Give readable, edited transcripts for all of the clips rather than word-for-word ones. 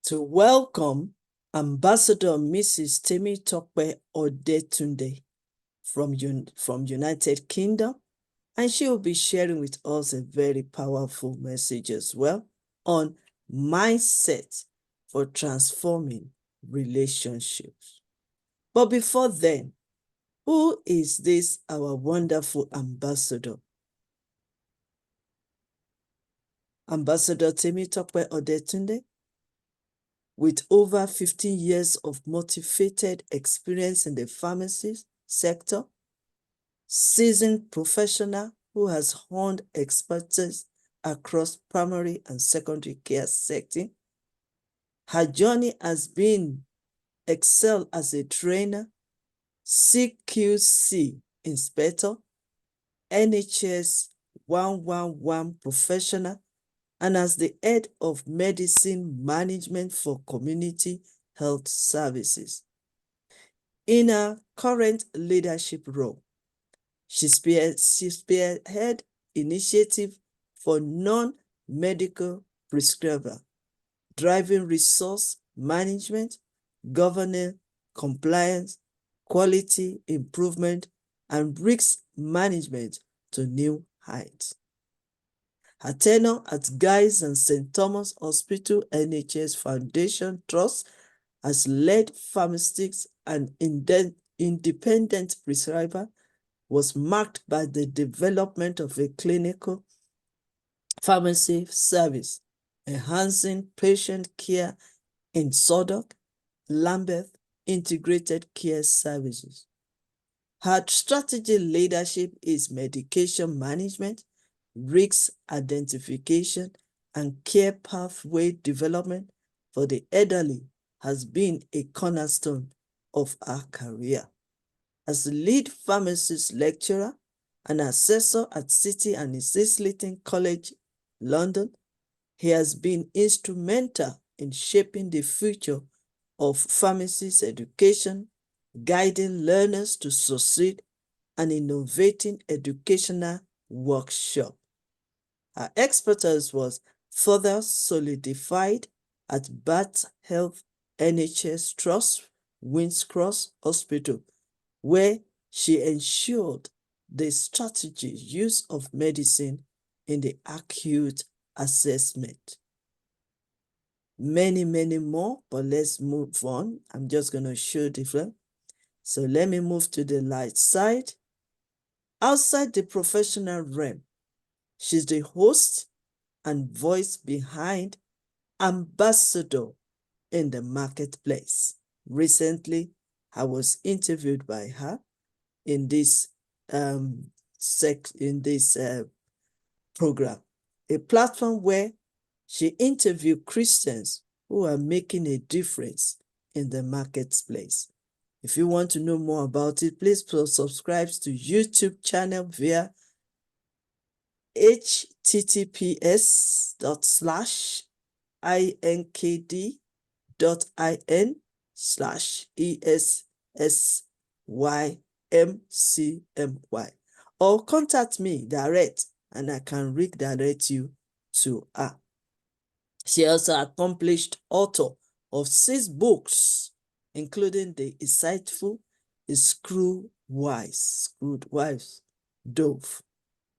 to welcome Ambassador Mrs. Temitope Odetunde from United Kingdom, and she will be sharing with us a very powerful message as well on mindset for transforming relationships. But before then, who is this our wonderful ambassador? Ambassador Temitope Odetunde, with over 15 years of motivated experience in the pharmacy sector, seasoned professional who has honed expertise across primary and secondary care setting. Her journey has been excel as a trainer, CQC inspector, NHS 111 professional, and as the head of medicine management for community health services. In her current leadership role, she spearhead initiative for non-medical prescriber, driving resource management, governance, compliance, quality improvement, and risk management to new heights. Her tenure at Guy's and St. Thomas Hospital NHS Foundation Trust has led pharmacists and independent prescriber was marked by the development of a clinical pharmacy service, enhancing patient care in Southwark, Lambeth integrated care services. Her strategy leadership is medication management, risk identification, and care pathway development for the elderly has been a cornerstone of her career. As the lead pharmacist lecturer and assessor at City and Islington College, London, he has been instrumental in shaping the future of pharmacist education, guiding learners to succeed, and innovating educational workshops. Her expertise was further solidified at Bath Health NHS Trust, Winds Cross Hospital, where she ensured the strategic use of medicine in the acute assessment. Many more, but let's move on. I'm just going to show different. So let me move to the light side. Outside the professional realm, she's the host and voice behind Ambassador in the Marketplace. Recently, I was interviewed by her in this program, a platform where she interviewed Christians who are making a difference in the marketplace. If you want to know more about it, please subscribe to YouTube channel via https://inkd.in/ESSYMCMY, or contact me direct and I can redirect you to her. She also accomplished author of 6 books, including the insightful Screwed Wives, Dove.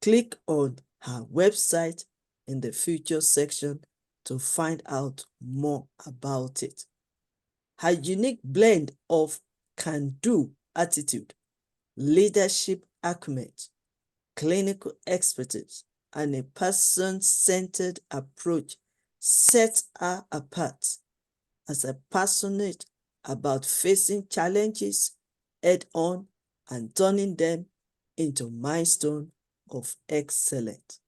Click on her website in the feature section to find out more about it. Her unique blend of can-do attitude, leadership acumen, clinical expertise, and a person-centered approach sets her apart as a passionate about facing challenges head-on and turning them into milestones of excellence.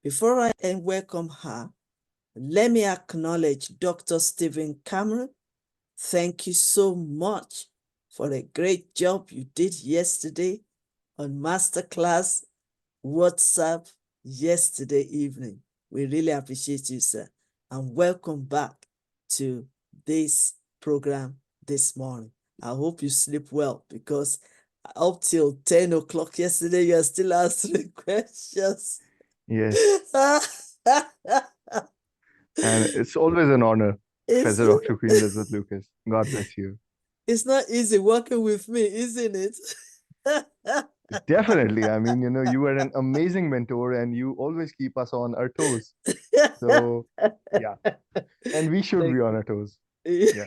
Before I welcome her, let me acknowledge Dr. Stephen Cameron. Thank you so much for a great job you did yesterday on Masterclass WhatsApp yesterday evening. We really appreciate you, sir. And welcome back to this program this morning. I hope you sleep well, because up till 10 o'clock yesterday, you are still answering questions. Yes. And it's always an honor. It's, Feather Octo Queen Elizabeth Lucas. God bless you. it's not easy working with me, isn't it? Definitely. I mean, you are an amazing mentor and you always keep us on our toes. So, yeah. And we should be Thank on you. our toes. Yeah.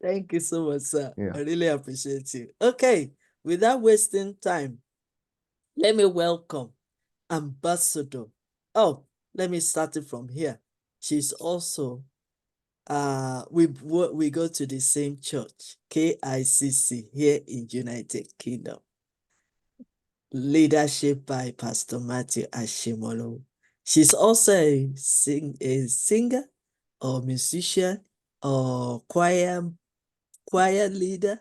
Thank you so much, sir. Yeah. I really appreciate you. Okay, without wasting time, let me welcome Ambassador. Oh, let me start it from here. She's also we go to the same church, YYCI, here in United Kingdom. Leadership by Pastor Matthew Ashimolo. She's also a singer or musician or choir leader.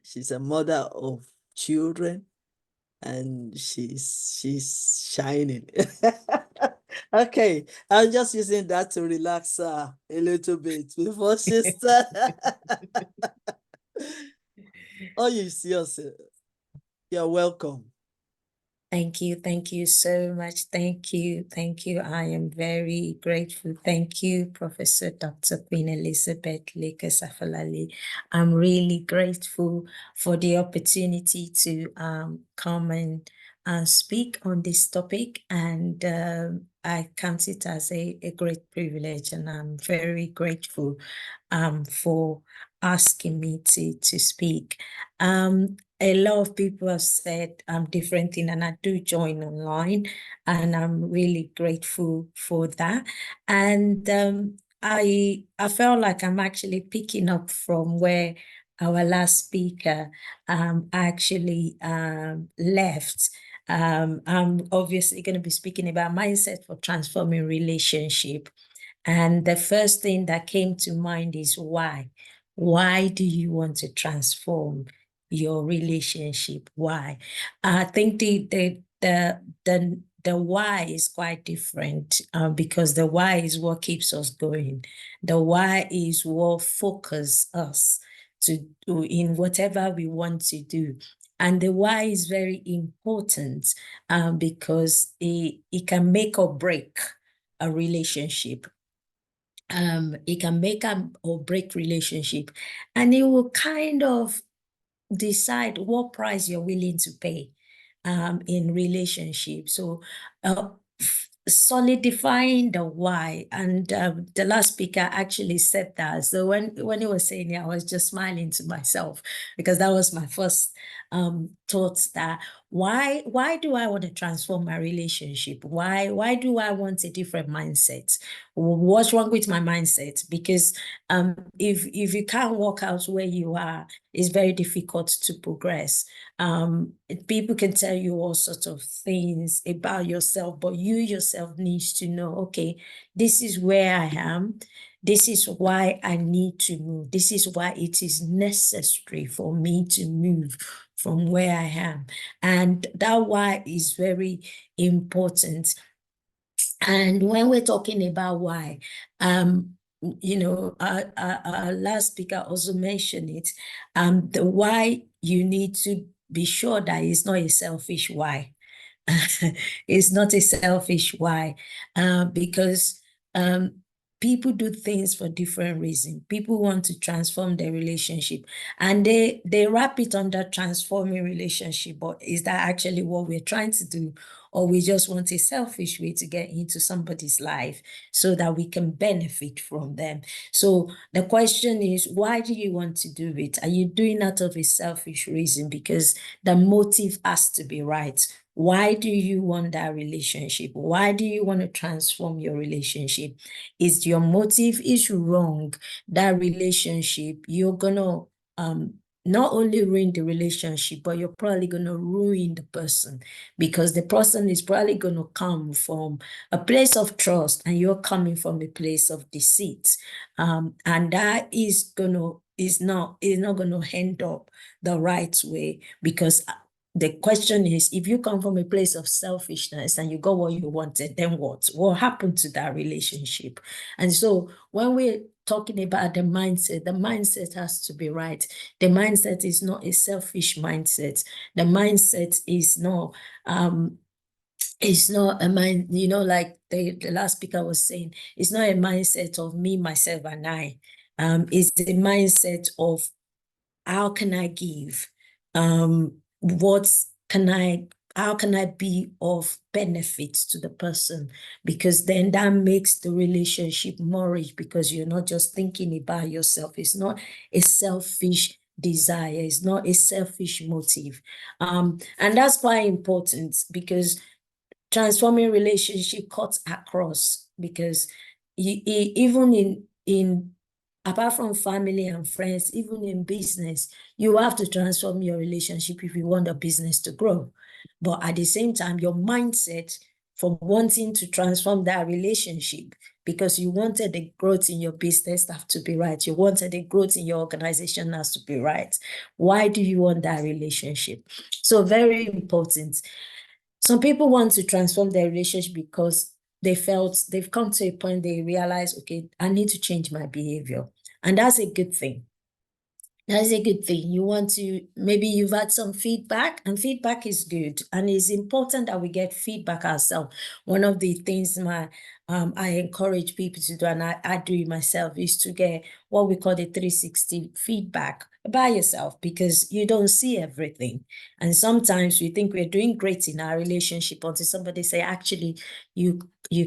She's a mother of children and she's shining. Okay, I'm just using that to relax her a little bit before she starts. Oh, you see us. You're welcome. Thank you. Thank you so much. Thank you. Thank you. I am very grateful. Thank you, Professor Dr. Queen Elizabeth Lakers Afalali. I'm really grateful for the opportunity to come and speak on this topic. And I count it as a great privilege. And I'm very grateful for asking me to speak. A lot of people have said different things, and I do join online, and I'm really grateful for that. And I felt like I'm actually picking up from where our last speaker actually left. I'm obviously going to be speaking about mindset for transforming relationship. And the first thing that came to mind is why. Why do you want to transform your relationship? Why? I think the why is quite different because the why is what keeps us going. The why is what focuses us to do in whatever we want to do. And the why is very important because it can make or break a relationship. It can make or break relationship, and it will kind of decide what price you're willing to pay in relationship. So solidifying the why, and the last speaker actually said that. So when he was saying it, I was just smiling to myself because that was my first thoughts, that why do I want to transform my relationship? Why do I want a different mindset? What's wrong with my mindset? Because if you can't work out where you are, it's very difficult to progress. People can tell you all sorts of things about yourself, but you yourself needs to know, okay, this is where I am. This is why I need to move. This is why it is necessary for me to move from where I am. And that why is very important. And when we're talking about why, our last speaker also mentioned it, the why you need to be sure that it's not a selfish why. It's not a selfish why, because people do things for different reasons. People want to transform their relationship, and they wrap it under transforming relationship. But is that actually what we're trying to do? Or we just want a selfish way to get into somebody's life so that we can benefit from them? So the question is, why do you want to do it? Are you doing out of a selfish reason? Because the motive has to be right. Why do you want that relationship? Why do you want to transform your relationship? Is your motive is wrong, that relationship, you're gonna not only ruin the relationship, but you're probably going to ruin the person, because the person is probably going to come from a place of trust and you're coming from a place of deceit. And that is not going to end up the right way, because the question is, if you come from a place of selfishness and you got what you wanted, then what? What happened to that relationship? And so when we're talking about the mindset has to be right. The mindset is not a selfish mindset. The mindset is not it's not a mind, like the last speaker was saying, it's not a mindset of me, myself, and I. It's a mindset of how can I give? How can I be of benefit to the person? Because then that makes the relationship more rich, because you're not just thinking about yourself. It's not a selfish desire. It's not a selfish motive. And that's quite important, because transforming relationship cuts across, because even in apart from family and friends, even in business, you have to transform your relationship if you want the business to grow. But at the same time, your mindset for wanting to transform that relationship, because you wanted the growth in your business have to be right. You wanted the growth in your organization has to be right. Why do you want that relationship? So very important. Some people want to transform their relationship because they've come to a point they realize, okay, I need to change my behavior. And that's a good thing. That's a good thing. You want to, maybe you've had some feedback, and feedback is good. And it's important that we get feedback ourselves. One of the things I encourage people to do, and I do it myself, is to get what we call the 360 feedback by yourself, because you don't see everything. And sometimes we think we're doing great in our relationship until somebody say, actually, you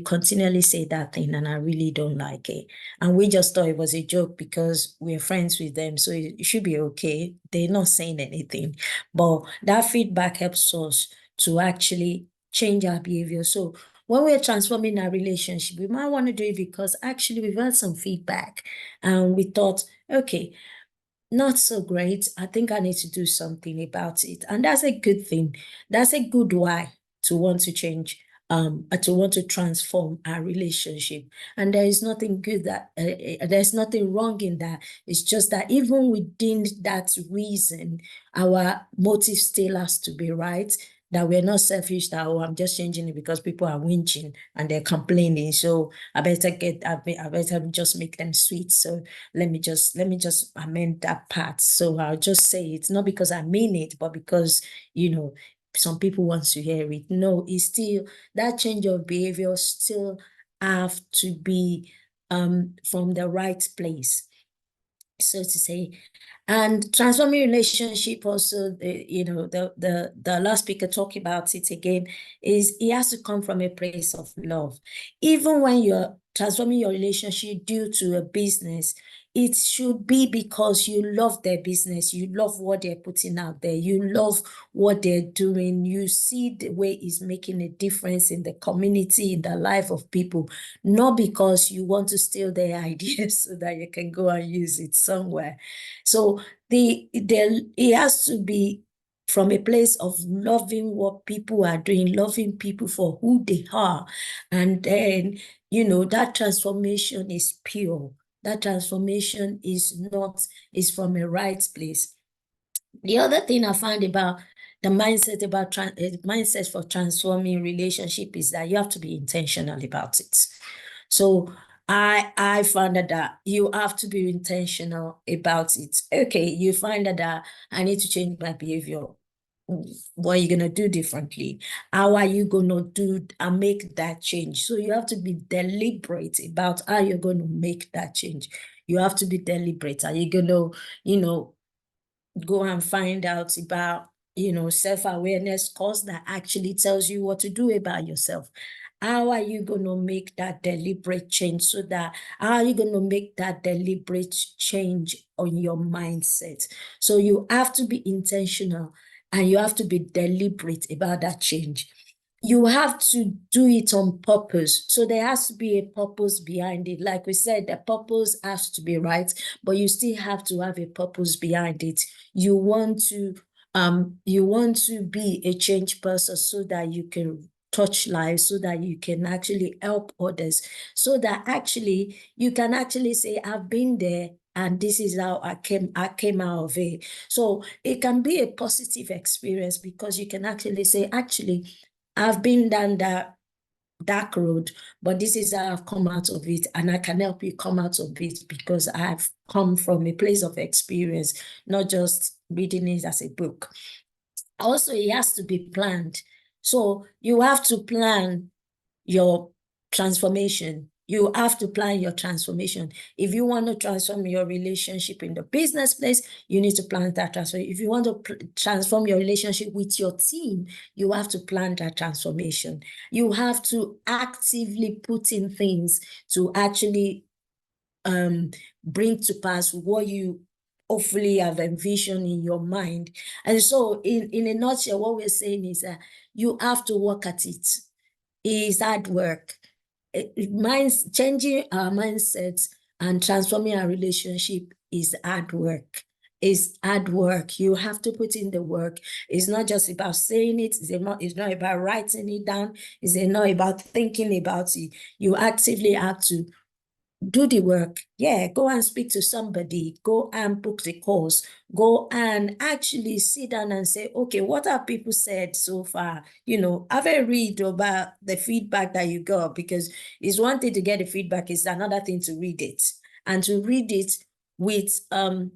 continually say that thing and I really don't like it. And we just thought it was a joke because we're friends with them, so it should be okay. They're not saying anything. But that feedback helps us to actually change our behavior. So when we're transforming our relationship, we might want to do it because actually we've had some feedback and we thought, okay, not so great. I think I need to do something about it. And that's a good thing. That's a good why to want to change, to want to transform our relationship. And there is nothing good that, there's nothing wrong in that. It's just that even within that reason, our motive still has to be right. That we're not selfish, that, oh, I'm just changing it because people are whinging and they're complaining. So I better just make them sweet. So let me just amend that part. So I'll just say it's not because I mean it, but because, some people want to hear it. No, it's still, that change of behavior still have to be from the right place, so to say. And transforming relationship also, the last speaker talked about it again, is it has to come from a place of love. Even when you're transforming your relationship due to a business, it should be because you love their business, you love what they're putting out there, you love what they're doing, you see the way it's making a difference in the community, in the life of people, not because you want to steal their ideas so that you can go and use it somewhere. So it has to be from a place of loving what people are doing, loving people for who they are. And then, that transformation is pure. That transformation is from a right place. The other thing I find about the mindset for transforming relationship is that you have to be intentional about it. So I found that you have to be intentional about it. Okay, you find that I need to change my behavior. What are you going to do differently? How are you going to do and make that change? So you have to be deliberate about how you're going to make that change. You have to be deliberate. Are you going to, go and find out about, self-awareness course that actually tells you what to do about yourself? How are you going to make that deliberate change how are you going to make that deliberate change on your mindset? So you have to be intentional and you have to be deliberate about that change. You have to do it on purpose. So there has to be a purpose behind it. Like we said, the purpose has to be right, but you still have to have a purpose behind it. You want to be a change person so that you can touch lives, so that you can actually help others, so that actually you can actually say, I've been there and this is how I came out of it. So it can be a positive experience because you can actually say, actually, I've been down that dark road, but this is how I've come out of it, and I can help you come out of it because I've come from a place of experience, not just reading it as a book. Also, it has to be planned. So you have to plan your transformation. You have to plan your transformation. If you want to transform your relationship in the business place, you need to plan that transformation. If you want to transform your relationship with your team, you have to plan that transformation. You have to actively put in things to actually bring to pass what you hopefully have envisioned in your mind. And so in a nutshell, what we're saying is that you have to work at it. Is hard work. Changing our mindsets and transforming our relationship is hard work. It's hard work. You have to put in the work. It's not just about saying it. It's not about writing it down. It's not about thinking about it. You actively have to do the work. Yeah, go and speak to somebody, go and book the course, go and actually sit down and say, okay, what have people said so far? Have a read about the feedback that you got, because it's one thing to get the feedback, it's another thing to read it, and to read it with a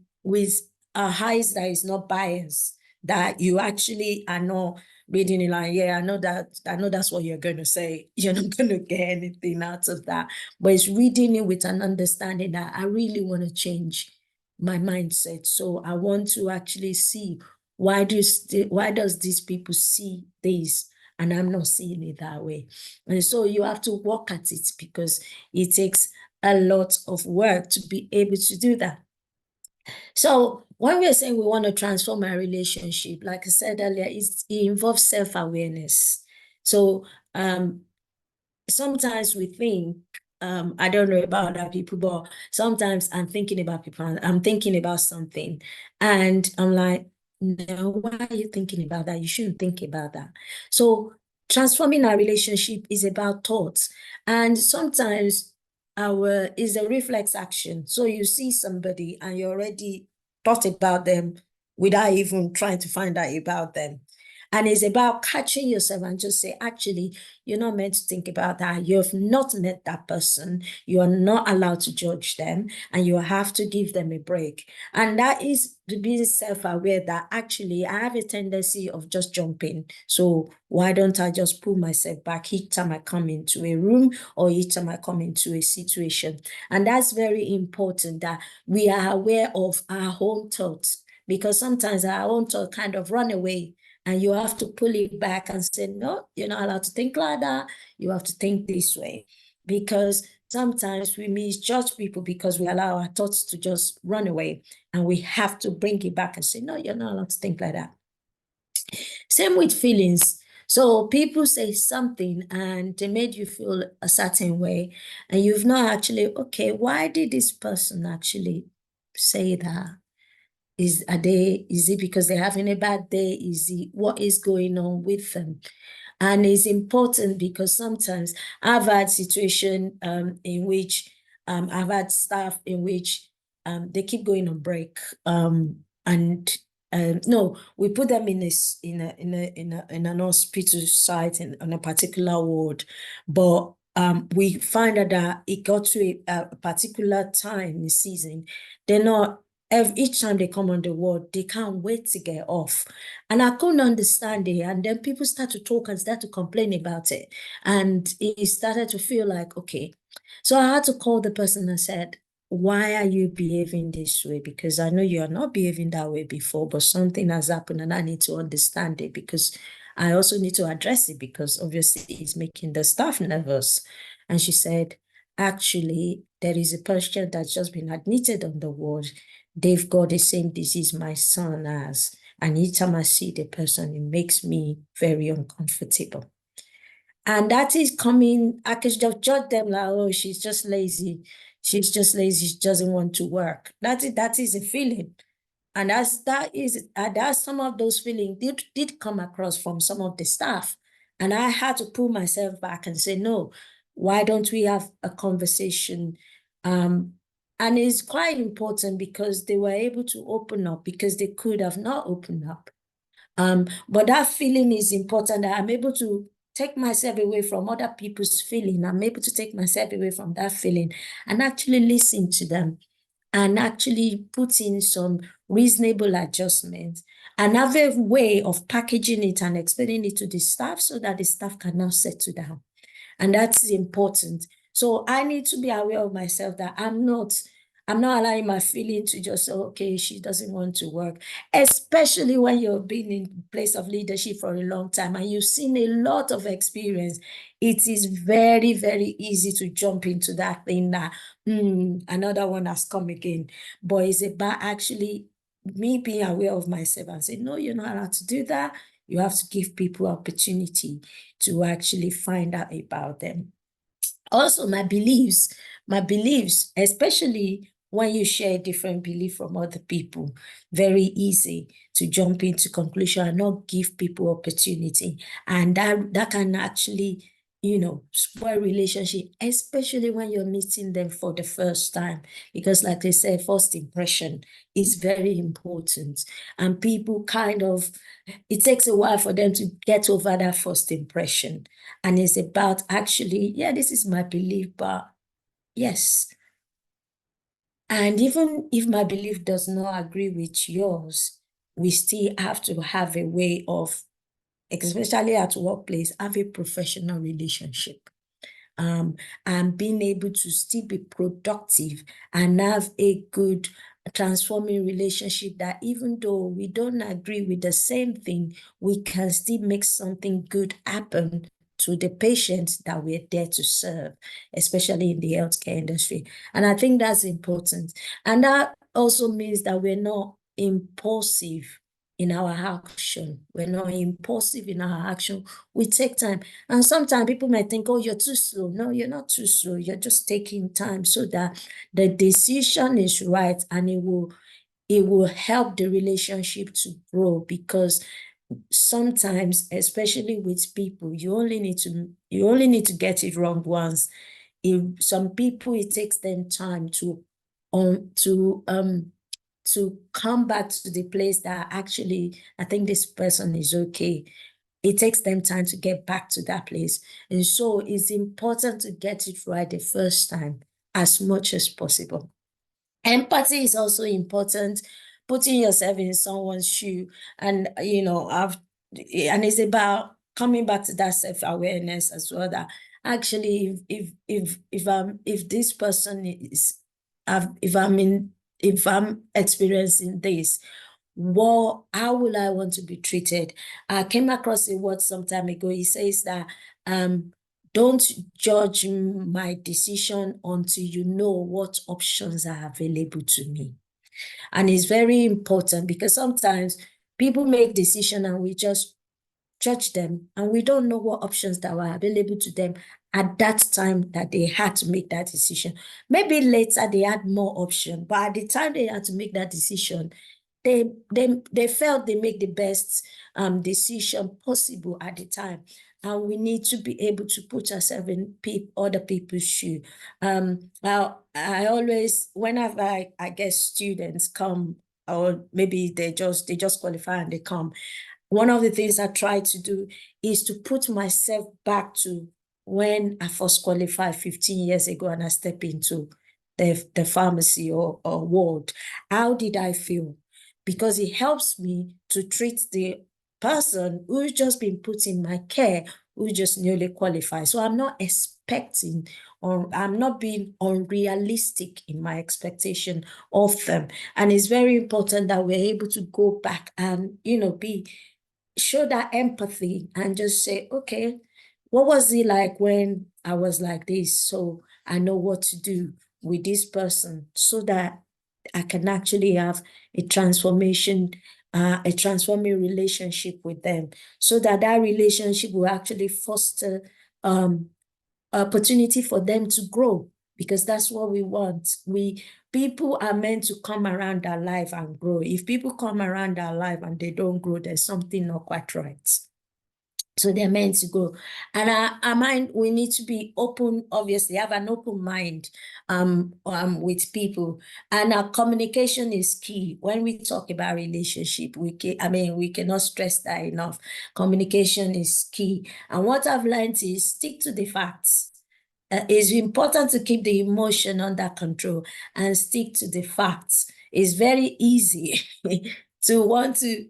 eyes that is not biased, that you actually are not reading it like, yeah, I know that's what you're going to say. You're not going to get anything out of that. But it's reading it with an understanding that I really want to change my mindset. So I want to actually see why does these people see this and I'm not seeing it that way. And so you have to work at it, because it takes a lot of work to be able to do that. So when we're saying we want to transform our relationship, like I said earlier, it involves self-awareness. So sometimes we think, I don't know about other people, but sometimes I'm thinking about people, I'm thinking about something, and I'm like, no, why are you thinking about that? You shouldn't think about that. So transforming our relationship is about thoughts, and sometimes is a reflex action. So you see somebody and you already thought about them without even trying to find out about them. And it's about catching yourself and just say, actually, you're not meant to think about that. You have not met that person. You are not allowed to judge them, and you have to give them a break. And that is to be self-aware that actually I have a tendency of just jumping. So why don't I just pull myself back each time I come into a room or each time I come into a situation? And that's very important, that we are aware of our own thoughts, because sometimes our own thoughts kind of run away. And you have to pull it back and say, no, you're not allowed to think like that. You have to think this way. Because sometimes we misjudge people because we allow our thoughts to just run away. And we have to bring it back and say, no, you're not allowed to think like that. Same with feelings. So people say something and they made you feel a certain way. And you've not actually, okay, why did this person actually say that? Is it because they're having a bad day? What is going on with them? And it's important because sometimes I've had situation in which I've had staff in which they keep going on break, and no, we put them in an hospital site on a particular ward, but we find out that it got to a particular time in the season, they're not. Each time they come on the ward, they can't wait to get off. And I couldn't understand it. And then people start to talk and start to complain about it. And it started to feel like, okay. So I had to call the person and said, why are you behaving this way? Because I know you are not behaving that way before, but something has happened and I need to understand it, because I also need to address it, because obviously it's making the staff nervous. And she said, actually, there is a patient that's just been admitted on the ward. They've got the same disease my son has. And each time I see the person, it makes me very uncomfortable. And that is coming, I could just judge them like, oh, she's just lazy. She's just lazy. She doesn't want to work. That is a feeling. And that's some of those feelings did come across from some of the staff. And I had to pull myself back and say, no, why don't we have a conversation? And it's quite important because they were able to open up, because they could have not opened up. But that feeling is important, that I'm able to take myself away from other people's feeling. I'm able to take myself away from that feeling and actually listen to them and actually put in some reasonable adjustments and have a way of packaging it and explaining it to the staff so that the staff can now settle down. And that's important. So I need to be aware of myself that I'm not allowing my feeling to just say, okay, she doesn't want to work, especially when you've been in place of leadership for a long time and you've seen a lot of experience. It is very, very easy to jump into that thing that, another one has come again. But it's about actually me being aware of myself and say, no, you're not allowed to do that. You have to give people opportunity to actually find out about them. Also, my beliefs, especially when you share a different belief from other people, very easy to jump into conclusion and not give people opportunity. And that can actually, spoil relationship, especially when you're meeting them for the first time. Because like they say, first impression is very important. And people it takes a while for them to get over that first impression. And it's about actually, yeah, this is my belief, but yes. And even if my belief does not agree with yours, we still have to have a way of, especially at workplace, have a professional relationship. And being able to still be productive and have a good transforming relationship that even though we don't agree with the same thing, we can still make something good happen to the patients that we're there to serve, especially in the healthcare industry. And I think that's important. And that also means that we're not impulsive in our action. We're not impulsive in our action. We take time. And sometimes people might think, oh, you're too slow. No, you're not too slow. You're just taking time so that the decision is right and it will help the relationship to grow. Because sometimes, especially with people, you only need to get it wrong once. If some people, it takes them time to come back to the place that actually, I think this person is okay. It takes them time to get back to that place. And so it's important to get it right the first time as much as possible. Empathy is also important, putting yourself in someone's shoe. And, and it's about coming back to that self-awareness as well, that actually if this person is, if I'm experiencing this, how will I want to be treated? I came across a word some time ago. He says that don't judge my decision until you know what options are available to me. And it's very important because sometimes people make decisions and we just judge them and we don't know what options that were available to them at that time that they had to make that decision. Maybe later they had more options, but at the time they had to make that decision, they felt they make the best decision possible at the time. And we need to be able to put ourselves in other people's shoes. Now, I always, whenever I get students come, or maybe they just qualify and they come, one of the things I try to do is to put myself back to when I first qualified 15 years ago and I step into the pharmacy or ward. How did I feel? Because it helps me to treat the person who's just been put in my care, who just newly qualified. So I'm not expecting, or I'm not being unrealistic in my expectation of them. And it's very important that we're able to go back and, show that empathy and just say, okay, what was it like when I was like this? So I know what to do with this person so that I can actually have a transforming relationship with them, so that relationship will actually foster opportunity for them to grow, because that's what we want. People are meant to come around our life and grow. If people come around our life and they don't grow, there's something not quite right. So they're meant to grow. And our mind, we need to be open, obviously, have an open mind with people. And our communication is key. When we talk about relationship, we cannot stress that enough. Communication is key. And what I've learned is stick to the facts. it's important to keep the emotion under control and stick to the facts. It's very easy to want to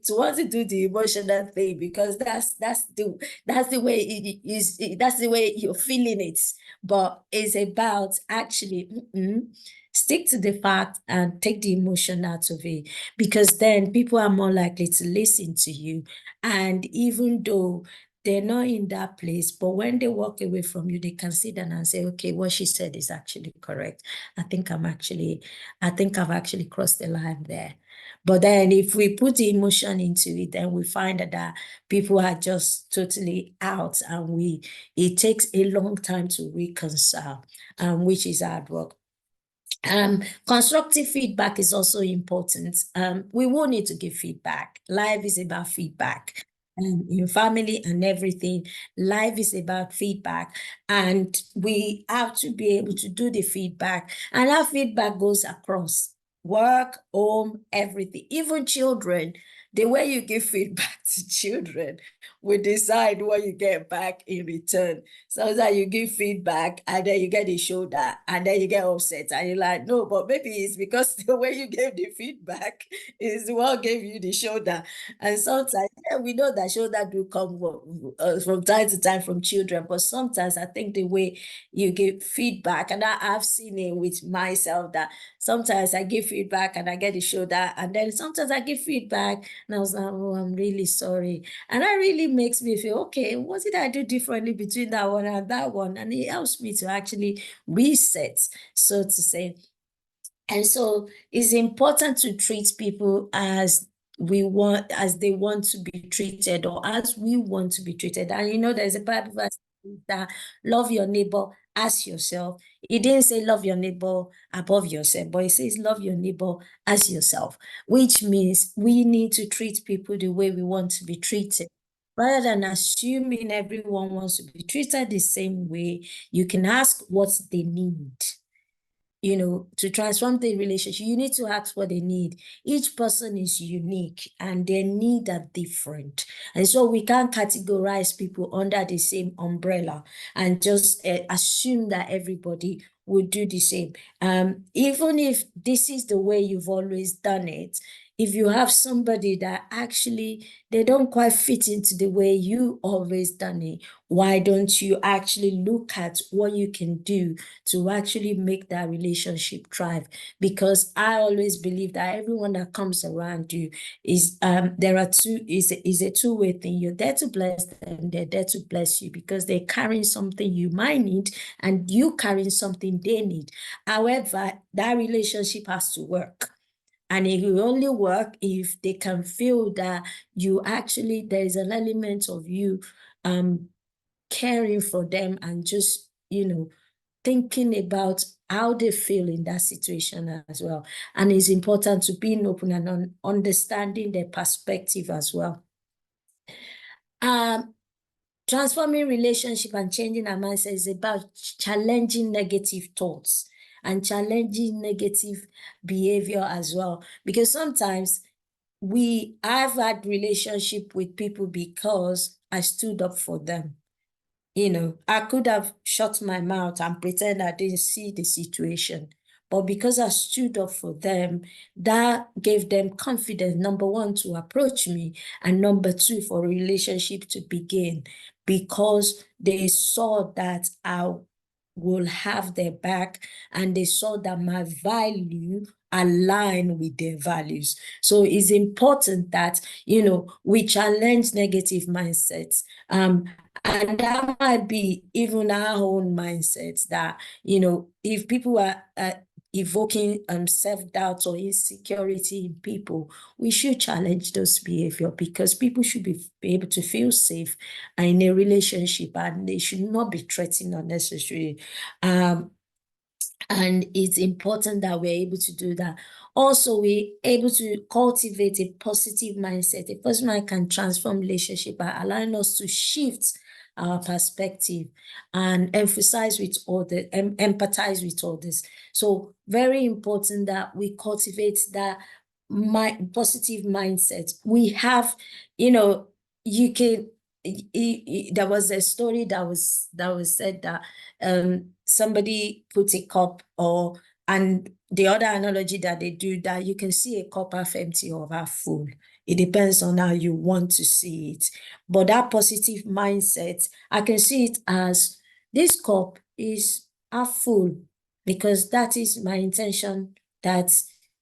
do the emotional thing because that's the way it is, that's the way you're feeling it. But it's about actually stick to the fact and take the emotion out of it, because then people are more likely to listen to you. And even though they're not in that place, but when they walk away from you, they can sit down and say, okay, what she said is actually correct. I think I've actually crossed the line there. But then if we put the emotion into it, then we find that people are just totally out, and it takes a long time to reconcile, which is hard work. Constructive feedback is also important. We will need to give feedback. Life is about feedback. In family and everything, life is about feedback, and we have to be able to do the feedback, and that feedback goes across work, home, everything, even children. The way you give feedback to children will decide what you get back in return. So that you give feedback and then you get the shoulder and then you get upset and you're like, no, but maybe it's because the way you gave the feedback is what gave you the shoulder. And sometimes, yeah, we know that shoulder do come from time to time from children, but sometimes I think the way you give feedback, and I've seen it with myself, that sometimes I give feedback and I get the shoulder, and then sometimes I give feedback and I was like, oh, I'm really sorry. And that really makes me feel, okay, what did I do differently between that one and that one? And it helps me to actually reset, so to say. And so it's important to treat people as they want to be treated, or as we want to be treated. And there's a Bible verse that love your neighbor as yourself. It didn't say love your neighbor above yourself, but it says love your neighbor as yourself, which means we need to treat people the way we want to be treated. Rather than assuming everyone wants to be treated the same way, you can ask what they need. To transform the relationship, you need to ask what they need. Each person is unique and their needs are different. And so we can't categorize people under the same umbrella and just assume that everybody would do the same. Even if this is the way you've always done it, if you have somebody that actually they don't quite fit into the way you always done it, why don't you actually look at what you can do to actually make that relationship thrive? Because I always believe that everyone that comes around you is a two-way thing. You're there to bless them, they're there to bless you, because they're carrying something you might need and you carrying something they need. However, that relationship has to work. And it will only work if they can feel that there is an element of you caring for them and just, thinking about how they feel in that situation as well. And it's important to be open and understanding their perspective as well. Transforming relationship and changing our mindset is about challenging negative thoughts and challenging negative behavior as well. Because sometimes I've had relationship with people because I stood up for them. I could have shut my mouth and pretend I didn't see the situation. But because I stood up for them, that gave them confidence, number one, to approach me, and number two, for a relationship to begin, because they saw that I will have their back and they saw that my value align with their values. So it's important that, we challenge negative mindsets. And that might be even our own mindsets that, if people are evoking self-doubt or insecurity in people, we should challenge those behavior, because people should be able to feel safe in a relationship and they should not be threatened unnecessarily. And it's important that we're able to do that. Also, we're able to cultivate a positive mindset. A positive mind can transform relationship by allowing us to shift our perspective and empathize with others. So very important that we cultivate that positive mindset. We have, you can there was a story that was said that somebody put a cup, and the other analogy that they do, that you can see a cup half empty or half full. It depends on how you want to see it. But that positive mindset, I can see it as this cup is half full, because that is my intention, that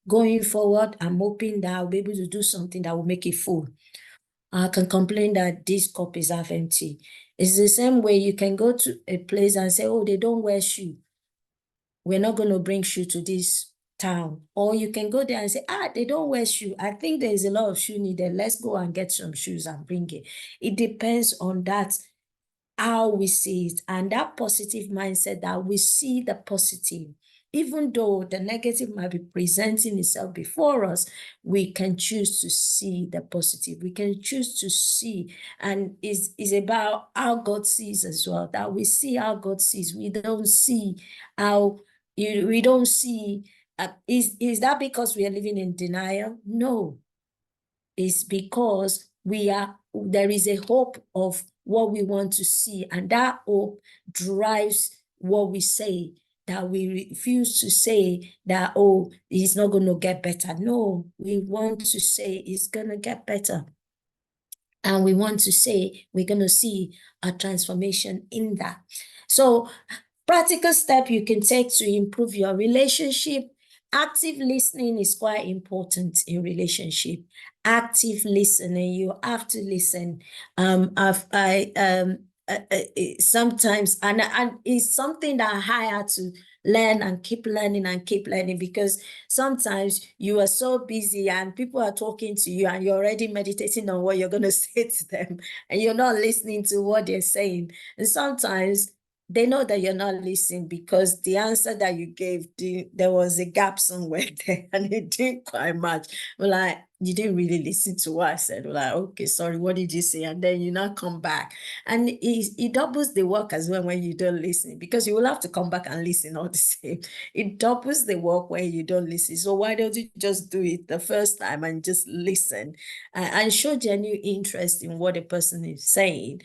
going forward, I'm hoping that I'll be able to do something that will make it full. I can complain that this cup is half empty. It's the same way you can go to a place and say, oh, they don't wear shoe. We're not going to bring shoe to this town. Or you can go there and say, they don't wear shoe. I think there is a lot of shoe needed. Let's go and get some shoes and bring it. It depends on that, how we see it, and that positive mindset, that we see the positive. Even though the negative might be presenting itself before us, we can choose to see the positive. We can choose to see, and is about how God sees as well, that we see how God sees. We don't see how, we don't see, is that because we are living in denial? No, it's because there is a hope of what we want to see, and that hope drives what we say, that we refuse to say that, oh, it's not going to get better. No, we want to say it's going to get better. And we want to say we're going to see a transformation in that. So, practical step you can take to improve your relationship. Active listening is quite important in relationship. Active listening, you have to listen. Sometimes, and it's something that I had to learn and keep learning, because sometimes you are so busy and people are talking to you and you're already meditating on what you're going to say to them, and you're not listening to what they're saying. And sometimes they know that you're not listening because the answer that you gave, there was a gap somewhere there and it didn't quite match. Well, like, you didn't really listen to what I said. Well, like, okay, sorry, what did you say? And then you now come back. And it doubles the work as well when you don't listen, because you will have to come back and listen all the same. It doubles the work when you don't listen. So why don't you just do it the first time and just listen and show genuine interest in what the person is saying?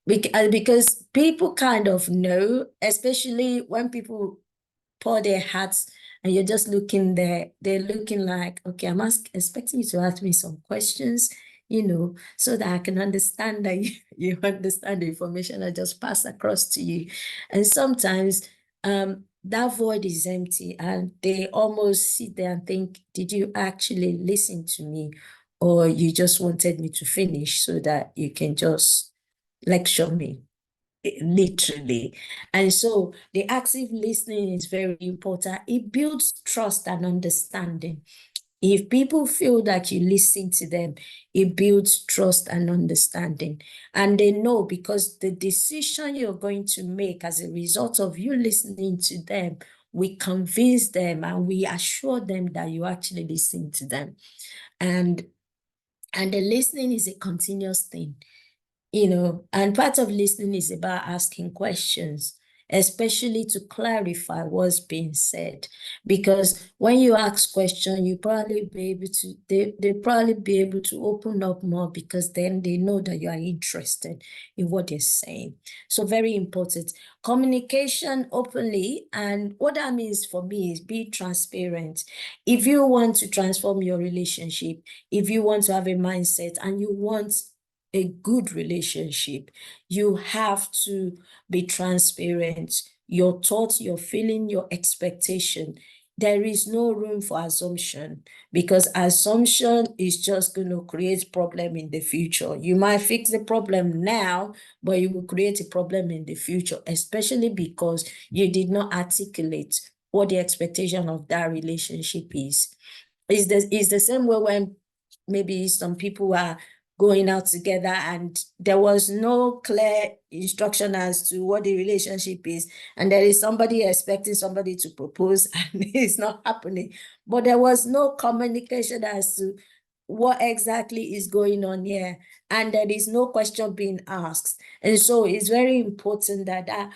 Because people kind of know, especially when people pour their hearts and you're just looking there, they're looking like, okay, I'm expecting you to ask me some questions, so that I can understand that you understand the information I just passed across to you. And sometimes that void is empty and they almost sit there and think, did you actually listen to me? Or you just wanted me to finish so that you can just lecture me, literally. And so the active listening is very important. It builds trust and understanding. If people feel that you listen to them, it builds trust and understanding. And they know, because the decision you're going to make as a result of you listening to them, we convince them and we assure them that you actually listen to them. And the listening is a continuous thing. And part of listening is about asking questions, especially to clarify what's being said. Because when you ask questions, you probably be able to, they probably be able to open up more, because then they know that you are interested in what they're saying. So very important. Communication openly, and what that means for me is be transparent. If you want to transform your relationship, if you want to have a mindset and you want a good relationship, you have to be transparent. Your thoughts, your feeling, your expectation. There is no room for assumption, because assumption is just going to create problem in the future. You might fix the problem now, but you will create a problem in the future, especially because you did not articulate what the expectation of that relationship is. It's the same way when maybe some people are going out together and there was no clear instruction as to what the relationship is, and there is somebody expecting somebody to propose and it's not happening, but there was no communication as to what exactly is going on here, and there is no question being asked. And so it's very important that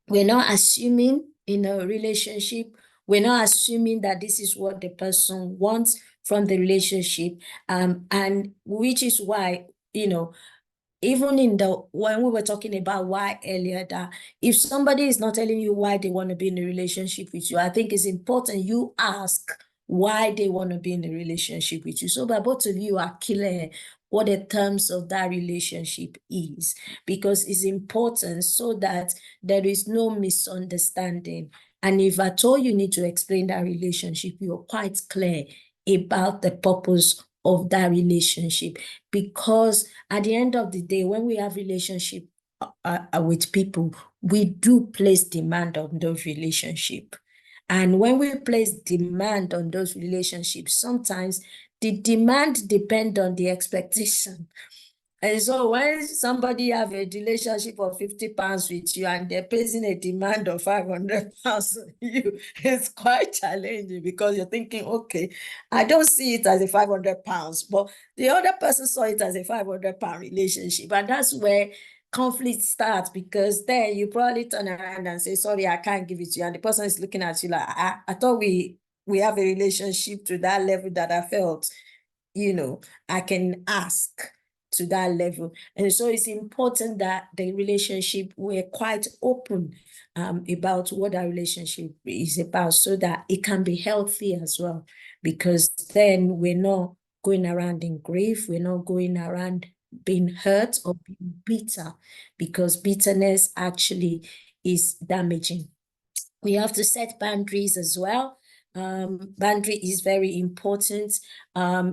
we're not assuming in a relationship, we're not assuming that this is what the person wants from the relationship, and which is why, even when we were talking about why earlier, that if somebody is not telling you why they want to be in a relationship with you, I think it's important you ask why they want to be in a relationship with you. So that both of you are clear what the terms of that relationship is, because it's important so that there is no misunderstanding. And if at all you need to explain that relationship, you're quite clear about the purpose of that relationship. Because at the end of the day, when we have relationship with people, we do place demand on those relationships. And when we place demand on those relationships, sometimes the demand depends on the expectation. And so when somebody have a relationship of 50 pounds with you and they're placing a demand of 500 pounds on you, it's quite challenging, because you're thinking, okay, I don't see it as a 500 pounds, but the other person saw it as a 500 pound relationship. And that's where conflict starts, because then you probably turn around and say, sorry, I can't give it to you. And the person is looking at you like, I thought we have a relationship to that level that I felt, I can ask to that level. And so it's important that the relationship, we're quite open about what our relationship is about, so that it can be healthy as well, because then we're not going around in grief, we're not going around being hurt or being bitter, because bitterness actually is damaging. We have to set boundaries as well. Boundary is very important.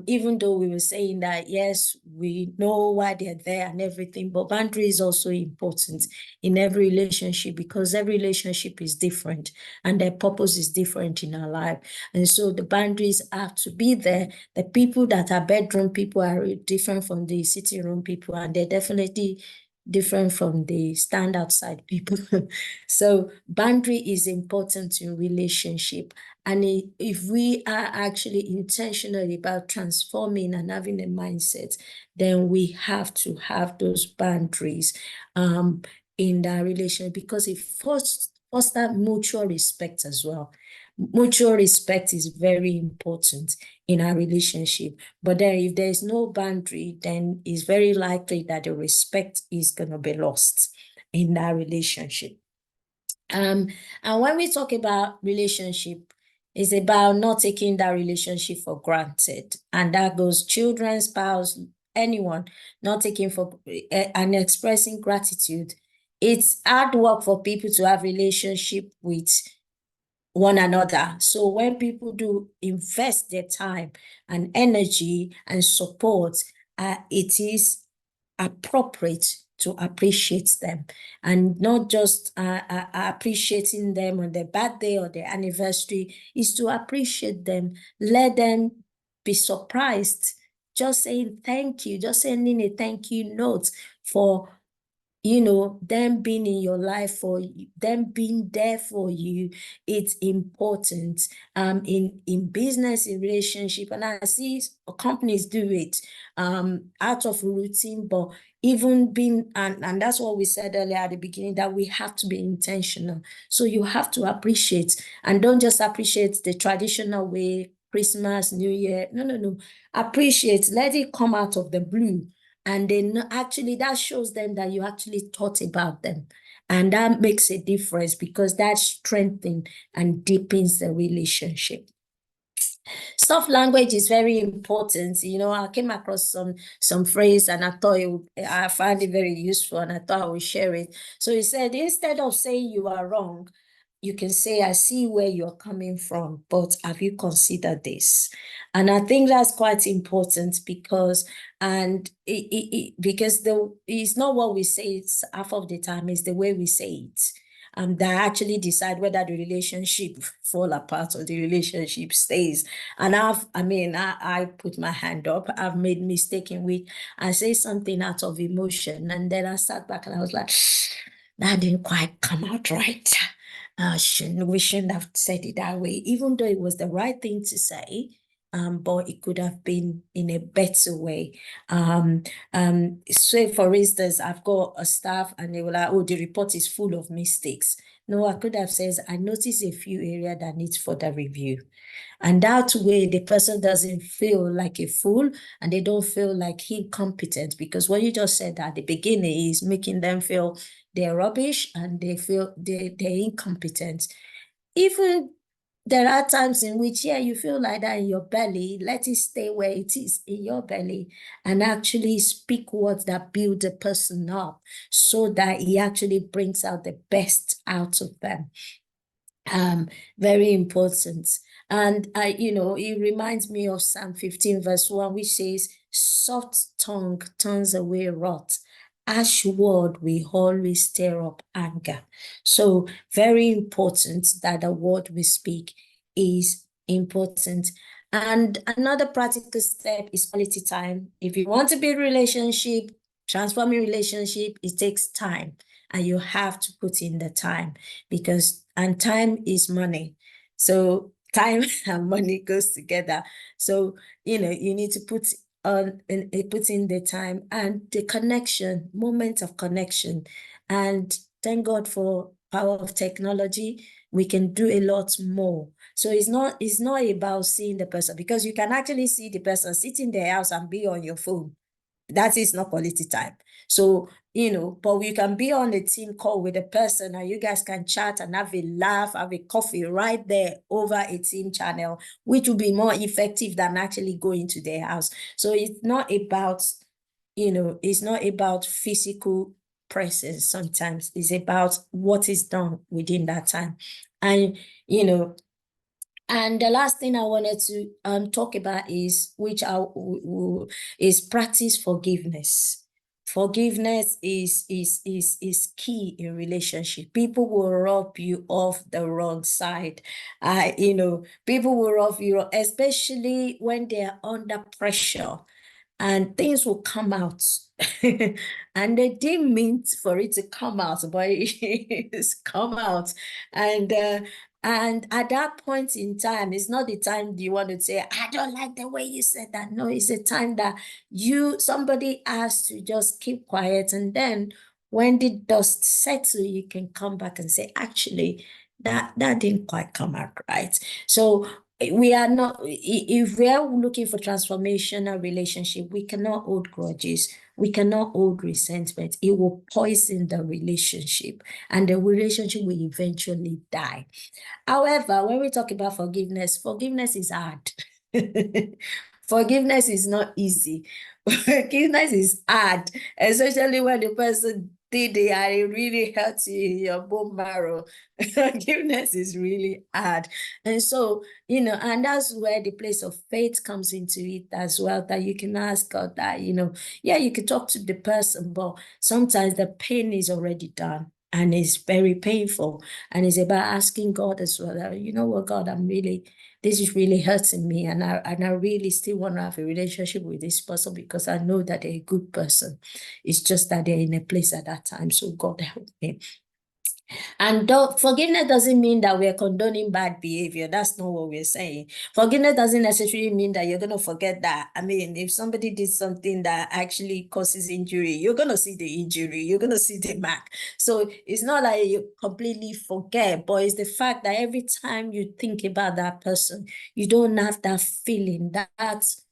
Even though we were saying that, yes, we know why they're there and everything, but boundary is also important in every relationship, because every relationship is different and their purpose is different in our life. And so the boundaries have to be there. The people that are bedroom people are different from the sitting room people, and they're definitely different from the stand outside people. So boundary is important in relationship. And if we are actually intentional about transforming and having a mindset, then we have to have those boundaries in that relationship, because it fosters mutual respect as well. Mutual respect is very important in our relationship. But then if there is no boundary, then it's very likely that the respect is going to be lost in that relationship. And when we talk about relationship, it's about not taking that relationship for granted. And that goes children, spouse, anyone, not taking for and expressing gratitude. It's hard work for people to have relationship with one another. So when people do invest their time and energy and support, it is appropriate to appreciate them, and not just appreciating them on their birthday or their anniversary, is to appreciate them. Let them be surprised, just saying thank you, just sending a thank you note for them being in your life, for them being there for you. It's important in business, in relationship, and I see companies do it out of routine, but even being, and that's what we said earlier at the beginning, that we have to be intentional. So you have to appreciate, and don't just appreciate the traditional way, Christmas, New Year. No. Appreciate, let it come out of the blue. And then actually that shows them that you actually thought about them. And that makes a difference, because that strengthens and deepens the relationship. Soft language is very important. I came across some phrase, and I found it very useful, and I thought I would share it. So he said, instead of saying you are wrong, you can say, I see where you're coming from, but have you considered this? And I think that's quite important, because it's not what we say, it's half of the time, it's the way we say it. That actually decide whether the relationship fall apart or the relationship stays. And I put my hand up. I've made mistake in which I say something out of emotion, and then I sat back and I was like, that didn't quite come out right. We shouldn't have said it that way, even though it was the right thing to say. but it could have been in a better way. Say, for instance, I've got a staff and they were like, oh, the report is full of mistakes. No, I could have said, I noticed a few areas that needs further review. And that way, the person doesn't feel like a fool and they don't feel like incompetent, because what you just said at the beginning is making them feel they're rubbish and they feel they're incompetent. Even there are times in which, yeah, you feel like that in your belly, let it stay where it is in your belly and actually speak words that build the person up so that he actually brings out the best out of them. Very important. And it reminds me of Psalm 15 verse 1, which says, soft tongue turns away wrath. Harsh word will always stir up anger. So very important that the word we speak is important. And another practical step is quality time. If you want to build relationship, transforming relationship, it takes time. And you have to put in the time, because time is money. So time and money goes together. So, you need to put in the time and the connection, moment of connection. And thank God for power of technology. We can do a lot more. So it's not about seeing the person, because you can actually see the person sit in their house and be on your phone. That is not quality time. So, but we can be on a team call with a person and you guys can chat and have a laugh, have a coffee right there over a team channel, which will be more effective than actually going to their house. So it's not about, it's not about physical presence sometimes. It's about what is done within that time. And, and the last thing I wanted to talk about is, is practice forgiveness. Forgiveness is key in relationship. People will rub you off the wrong side. People will rub you, especially when they're under pressure, and things will come out. And they didn't mean for it to come out, but it's come out. And at that point in time, it's not the time you want to say, I don't like the way you said that. No, it's a time that somebody has to just keep quiet. And then when the dust settles, you can come back and say, actually, that didn't quite come out right. So we are not, if we are looking for transformational relationship, we cannot hold grudges. We cannot hold resentment. It will poison the relationship and the relationship will eventually die. However, when we talk about forgiveness is hard. Forgiveness is not easy. Forgiveness is hard, especially when the person did it and it really hurts you in your bone marrow. Forgiveness is really hard. And so, and that's where the place of faith comes into it as well, that you can ask God that, yeah, you can talk to the person, but sometimes the pain is already done. And it's very painful. And it's about asking God as well, that, you know what, God, this is really hurting me. And I really still want to have a relationship with this person because I know that they're a good person. It's just that they're in a place at that time. So God help me. And forgiveness doesn't mean that we're condoning bad behavior. That's not what we're saying. Forgiveness doesn't necessarily mean that you're going to forget that. I mean, if somebody did something that actually causes injury, you're going to see the injury. You're going to see the mark. So it's not like you completely forget, but it's the fact that every time you think about that person, you don't have that feeling, that's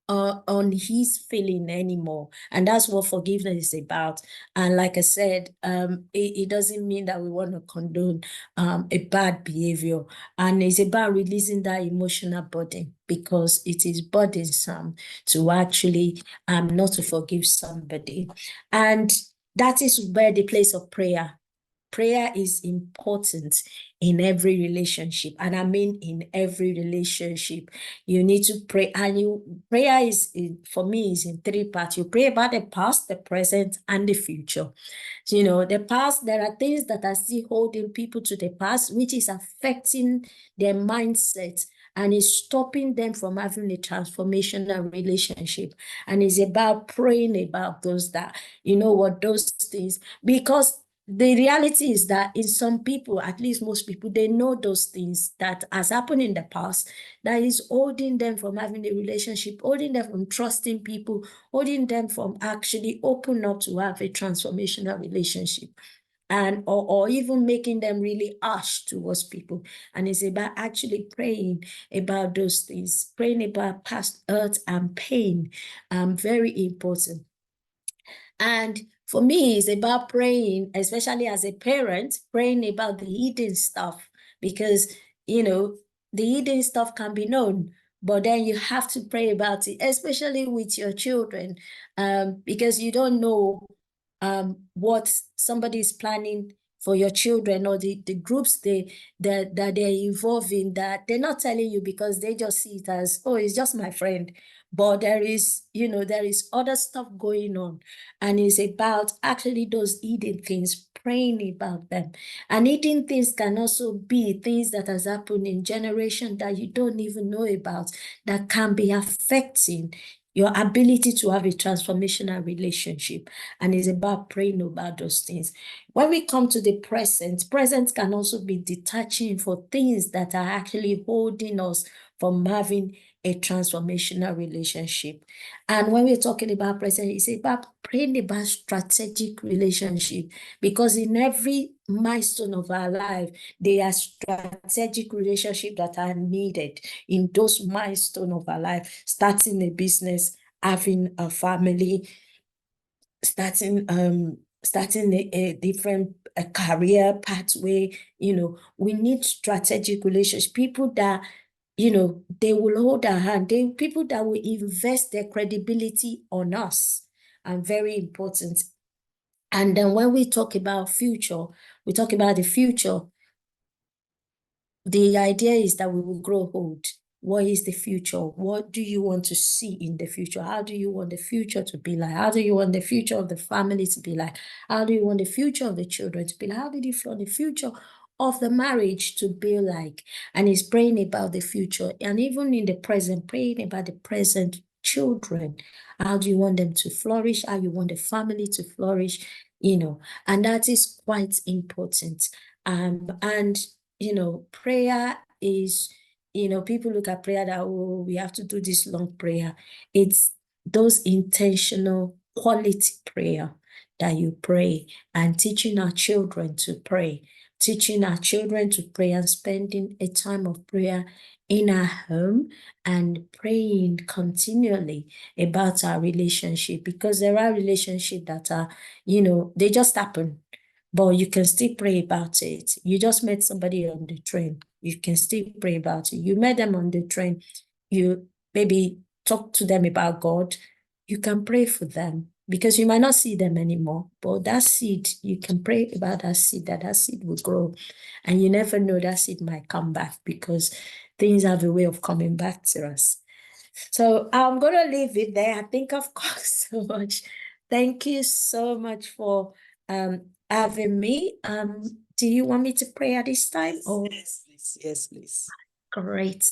on his feeling anymore. And that's what forgiveness is about. And like I said, it doesn't mean that we want to condone a bad behavior. And it's about releasing that emotional burden, because it is burdensome to actually not to forgive somebody. And that is where the place of prayer is important in every relationship. And I mean in every relationship. You need to pray. And prayer for me, is in three parts. You pray about the past, the present, and the future. So, the past, there are things that are still holding people to the past, which is affecting their mindset and is stopping them from having a transformational relationship. And it's about praying about those those things, because the reality is that in some people, at least most people, they know those things that has happened in the past that is holding them from having a relationship, holding them from trusting people, holding them from actually open up to have a transformational relationship, and or even making them really harsh towards people. And it's about actually praying about those things, praying about past hurt and pain, very important. And for me, it's about praying, especially as a parent, praying about the hidden stuff, because, you know, the hidden stuff can be known, but then you have to pray about it, especially with your children, because you don't know what somebody is planning for your children, or the groups that they're involved in, that they're not telling you because they just see it as, oh, it's just my friend. But there is, there is other stuff going on, and it's about actually those hidden things, praying about them. And hidden things can also be things that has happened in generation that you don't even know about, that can be affecting your ability to have a transformational relationship. And it's about praying about those things. When we come to the present can also be detaching for things that are actually holding us from having a transformational relationship. And when we're talking about present, it's about praying about strategic relationship, because in every milestone of our life, there are strategic relationships that are needed in those milestones of our life, starting a business, having a family, starting a different career pathway. We need strategic relationships, people that they will hold our hand, people that will invest their credibility on us, and very important. And then when we talk about future, we talk about the future. The idea is that we will grow old. What is the future? What do you want to see in the future? How do you want the future to be like? How do you want the future of the family to be like? How do you want the future of the children to be like? How do you want the future of the marriage to be like? And he's praying about the future. And even in the present, praying about the present children. How do you want them to flourish? How you want the family to flourish? And that is quite important. And prayer is, people look at prayer that, oh, we have to do this long prayer. It's those intentional quality prayer that you pray, and teaching our children to pray, and spending a time of prayer in our home, and praying continually about our relationship, because there are relationships that are, they just happen. But you can still pray about it. You just met somebody on the train, you can still pray about it. You met them on the train, you maybe talk to them about God, you can pray for them, because you might not see them anymore, but that seed, you can pray about that seed, that seed will grow. And you never know, that seed might come back, because things have a way of coming back to us. So I'm going to leave it there. I think I've got so much. Thank you so much for having me. Do you want me to pray at this time? Or? Yes, please. Yes, please. Great.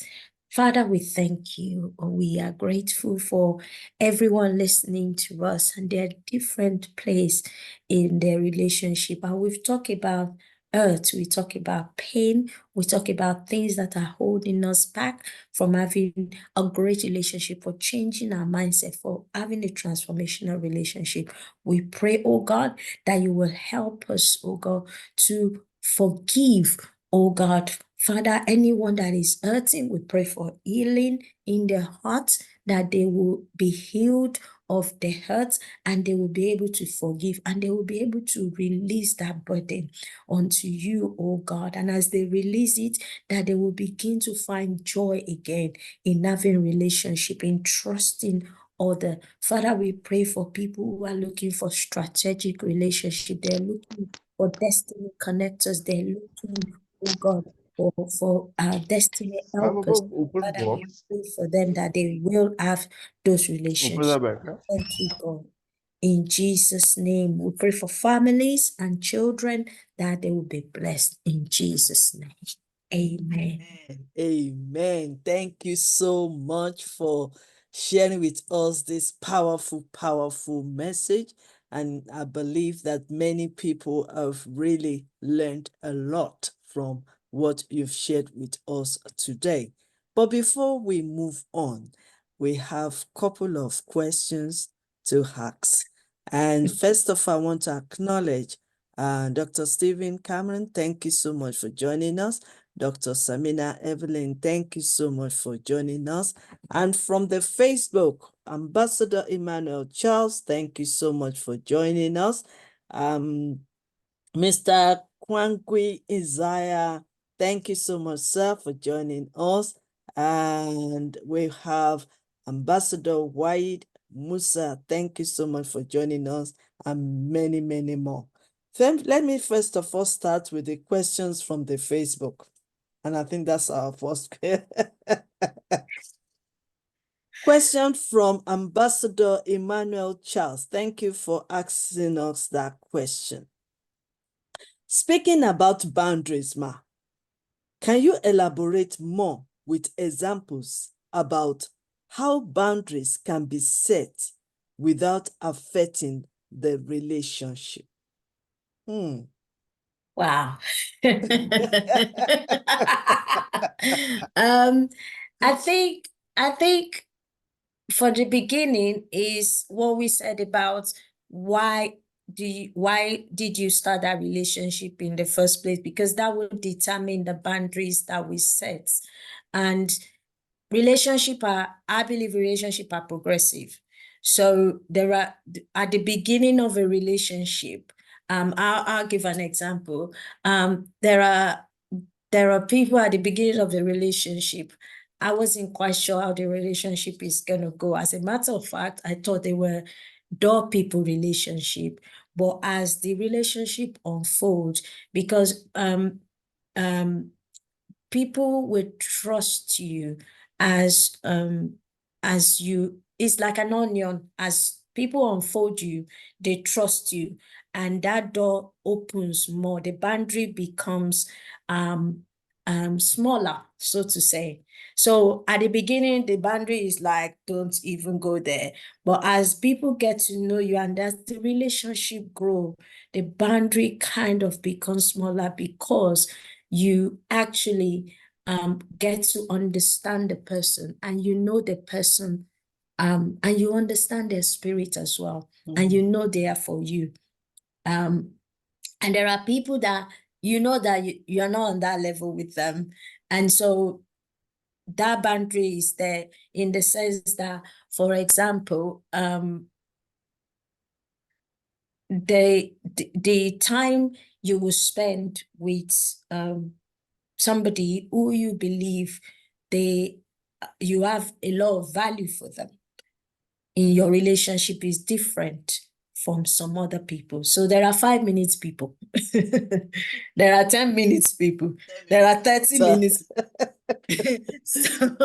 Father, we thank you. We are grateful for everyone listening to us and their different place in their relationship. And we've talked about hurt, we talk about pain, we talk about things that are holding us back from having a great relationship, for changing our mindset, for having a transformational relationship. We pray, oh God, that you will help us, oh God, to forgive, oh God. Father, anyone that is hurting, we pray for healing in their hearts, that they will be healed of the hurt, and they will be able to forgive, and they will be able to release that burden unto you, oh God. And as they release it, that they will begin to find joy again in having relationship, in trusting other. Father, we pray for people who are looking for strategic relationship. They're looking for destiny connectors. They're looking, oh God, for destiny helpers. ऊपर Father, we box pray for them that they will have those ऊपर relationships. जा बैठा Thank you, God. In Jesus' name, we pray for families and children, that they will be blessed in Jesus' name. Amen. Amen. Thank you so much for sharing with us this powerful, powerful message. And I believe that many people have really learned a lot from what you've shared with us today. But before we move on, we have a couple of questions to ask. And first of all, I want to acknowledge Dr. Stephen Cameron. Thank you so much for joining us. Dr. Samina Evelyn, thank you so much for joining us. And from the Facebook, Ambassador Emmanuel Charles, thank you so much for joining us. Mr. Kwankwi Isaiah, thank you so much, sir, for joining us. And we have Ambassador Wade Musa, thank you so much for joining us, and many, many more. Then let me first of all start with the questions from the Facebook. And I think that's our first question from Ambassador Emmanuel Charles. Thank you for asking us that question. Speaking about boundaries, Ma, can you elaborate more with examples about how boundaries can be set without affecting the relationship? Wow. I think for the beginning is what we said about why did you start that relationship in the first place? Because that would determine the boundaries that we set. And I believe relationships are progressive. So there are, at the beginning of a relationship, I'll give an example. There are people at the beginning of the relationship. I wasn't quite sure how the relationship is going to go. As a matter of fact, I thought they were door people relationship. But as the relationship unfolds, because people will trust you as you, it's like an onion. As people unfold you, they trust you, and that door opens more. The boundary becomes smaller, so to say. So at the beginning, the boundary is like, don't even go there. But as people get to know you and as the relationship grow, the boundary kind of becomes smaller, because you actually get to understand the person, and you know the person, and you understand their spirit as well, and you know they are for you. And there are people that you know that you're not on that level with them. And so that boundary is there in the sense that, for example, the time you will spend with somebody who you believe you have a lot of value for them in your relationship is different from some other people. So there are 5 minutes people. There are 10 minutes people. There are 30 minutes. So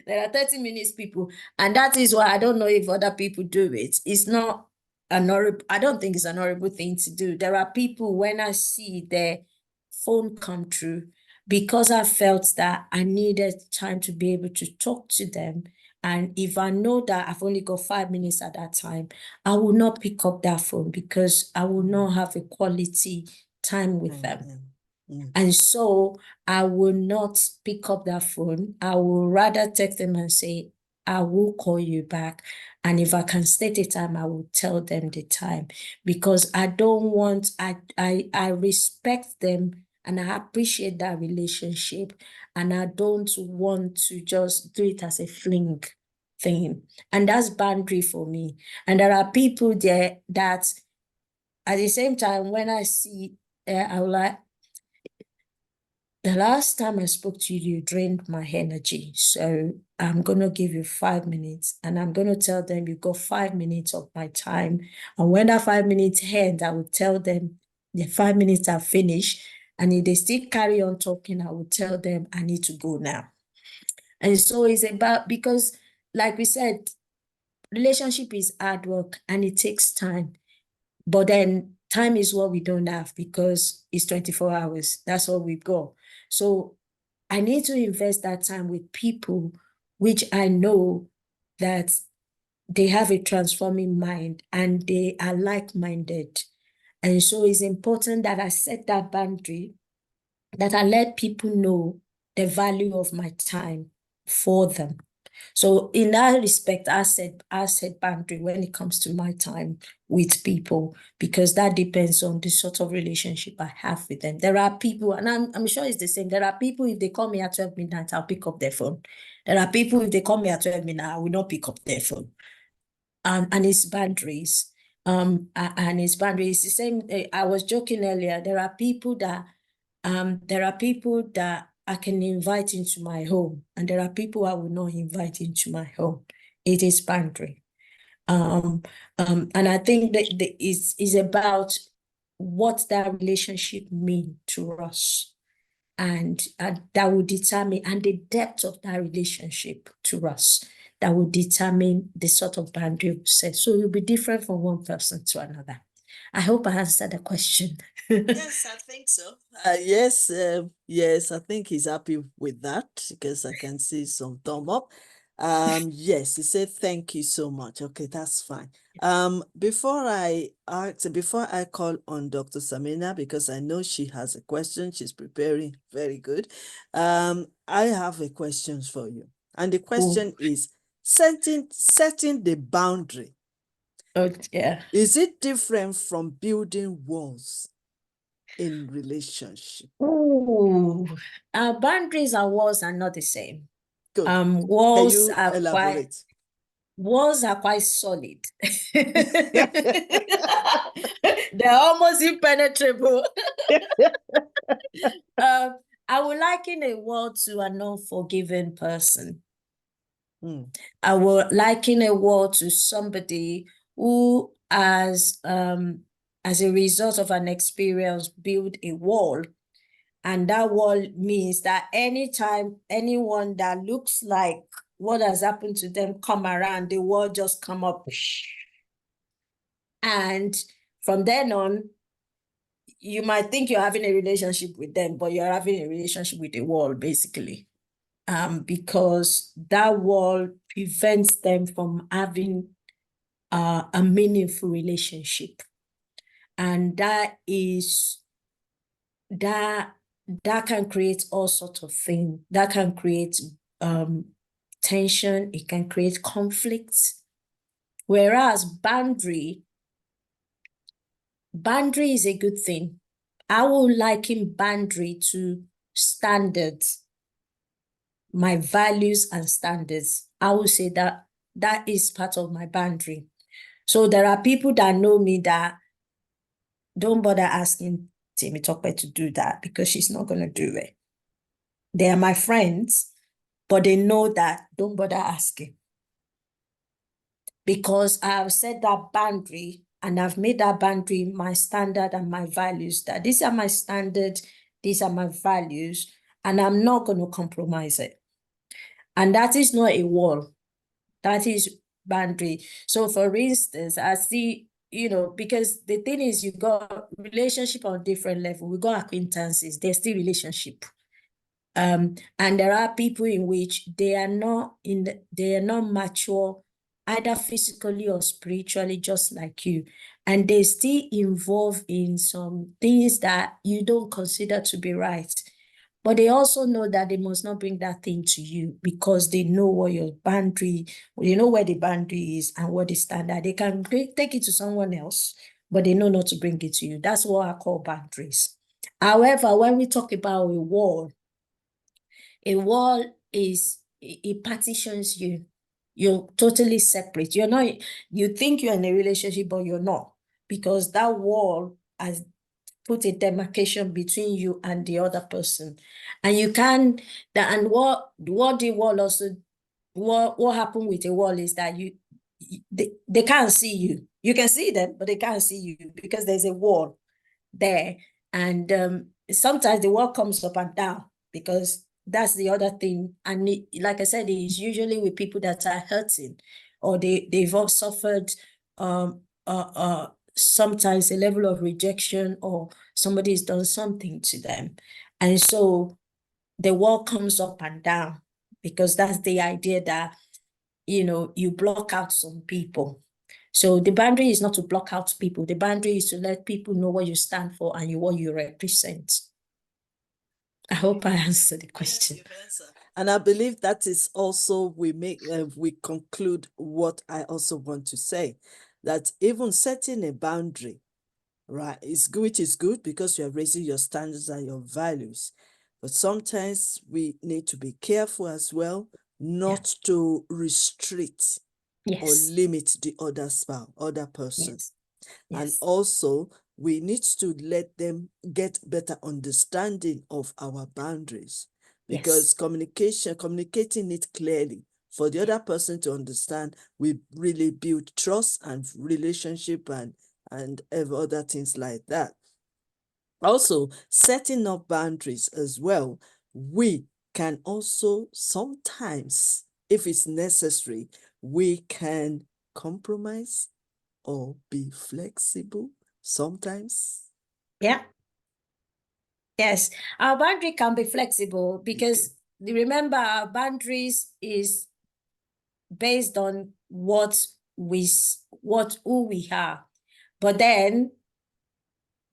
there are 30 minutes people. And that is why I don't know if other people do it. It's not an horrible, I don't think it's an horrible thing to do. There are people, when I see their phone come through, because I felt that I needed time to be able to talk to them. And if I know that I've only got 5 minutes at that time, I will not pick up that phone, because I will not have a quality time with them. And so I will not pick up that phone. I will rather text them and say, I will call you back. And if I can state the time, I will tell them the time, because I don't want, I respect them and I appreciate that relationship. And I don't want to just do it as a fling thing. And that's boundary for me. And there are people there that at the same time, when I see, I will like, the last time I spoke to you, you drained my energy. So I'm going to give you 5 minutes, and I'm going to tell them you got 5 minutes of my time. And when that 5 minutes ends, I will tell them the 5 minutes are finished. And if they still carry on talking, I will tell them I need to go now. And so it's about, because like we said, relationship is hard work and it takes time. But then time is what we don't have, because it's 24 hours. That's all we've got. So I need to invest that time with people which I know that they have a transforming mind and they are like-minded. And so it's important that I set that boundary, that I let people know the value of my time for them. So in that respect, I set boundary when it comes to my time with people, because that depends on the sort of relationship I have with them. There are people, and I'm sure it's the same. There are people, if they call me at 12 midnight, I'll pick up their phone. There are people, if they call me at 12 midnight, I will not pick up their phone. And it's boundaries. And it's boundaries. The same. I was joking earlier. There are people that I can invite into my home, and there are people I will not invite into my home. It is boundary. And I think that is about what that relationship mean to us, and that will determine, and the depth of that relationship to us, that will determine the sort of boundary we set. So it will be different from one person to another. I hope I answered the question. Yes, I think so. Yes, I think he's happy with that because I can see some thumb up. Yes, he said thank you so much. Okay, that's fine. Before I call on Dr. Samina, because I know she has a question, she's preparing very good. I have a question for you, and the question is setting the boundary. Oh, yeah. Is it different from building walls in relationship? Ooh, boundaries and walls are not the same. Good. Can Walls you are elaborate? quite solid. They're almost impenetrable. I would liken a wall to an unforgiving person. I would liken a wall to somebody who has, as a result of an experience, built a wall. And that wall means that anytime anyone that looks like what has happened to them come around, the wall just come up. And from then on, you might think you're having a relationship with them, but you're having a relationship with a wall, basically. Because that wall prevents them from having a meaningful relationship. And that can create all sorts of things. That can create tension. It can create conflicts. Whereas boundary is a good thing. I will liken boundary to standards, my values and standards. I will say that is part of my boundary. So there are people that know me that don't bother asking Temitope to do that because she's not going to do it. They are my friends, but they know that don't bother asking. Because I have set that boundary and I've made that boundary my standard and my values, that these are my standards, these are my values, and I'm not going to compromise it. And that is not a wall. That is boundary. So for instance, I see, because the thing is, you got relationship on different level. We got acquaintances, there's still relationship. And there are people in which they are not mature, either physically or spiritually, just like you. And they still involve in some things that you don't consider to be right. But they also know that they must not bring that thing to you because they know what your boundary, they know where the boundary is and what the standard. They can take it to someone else, but they know not to bring it to you. That's what I call boundaries. However, when we talk about a wall is, it partitions you. You're totally separate. You're not, you think you're in a relationship, but you're not, because that wall has put a demarcation between you and the other person. And you can, and what the wall also, what happened with a wall is that they can't see you. You can see them, but they can't see you because there's a wall there. And sometimes the wall comes up and down because that's the other thing. And like I said, it's usually with people that are hurting or they've all suffered sometimes a level of rejection, or somebody's done something to them. And so the wall comes up and down because that's the idea that you block out some people. So the boundary is not to block out people. The boundary is to let people know what you stand for and what you represent. I hope I answered the question. And I believe that is also we conclude what I also want to say, that even setting a boundary, right, is good, which is good because you are raising your standards and your values. But sometimes we need to be careful as well, not to restrict or Yes. limit the other person. Yes. And Yes. also, we need to let them get better understanding of our boundaries, because Yes. communicating it clearly for the other person to understand, we really build trust and relationship and other things like that. Also, setting up boundaries as well, we can also sometimes, if it's necessary, we can compromise or be flexible sometimes. Yeah. Yes. Our boundary can be flexible because remember, our boundaries is based on who we are. But then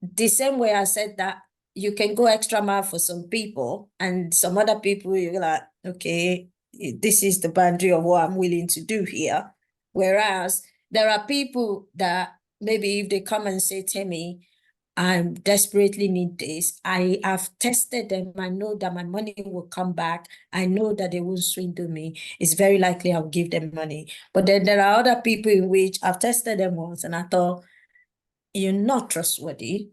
the same way I said that you can go extra mile for some people, and some other people you're like, okay, this is the boundary of what I'm willing to do here. Whereas there are people that maybe if they come and say, Temi, I desperately need this. I have tested them. I know that my money will come back. I know that they won't swindle me. It's very likely I'll give them money. But then there are other people in which I've tested them once and I thought, you're not trustworthy.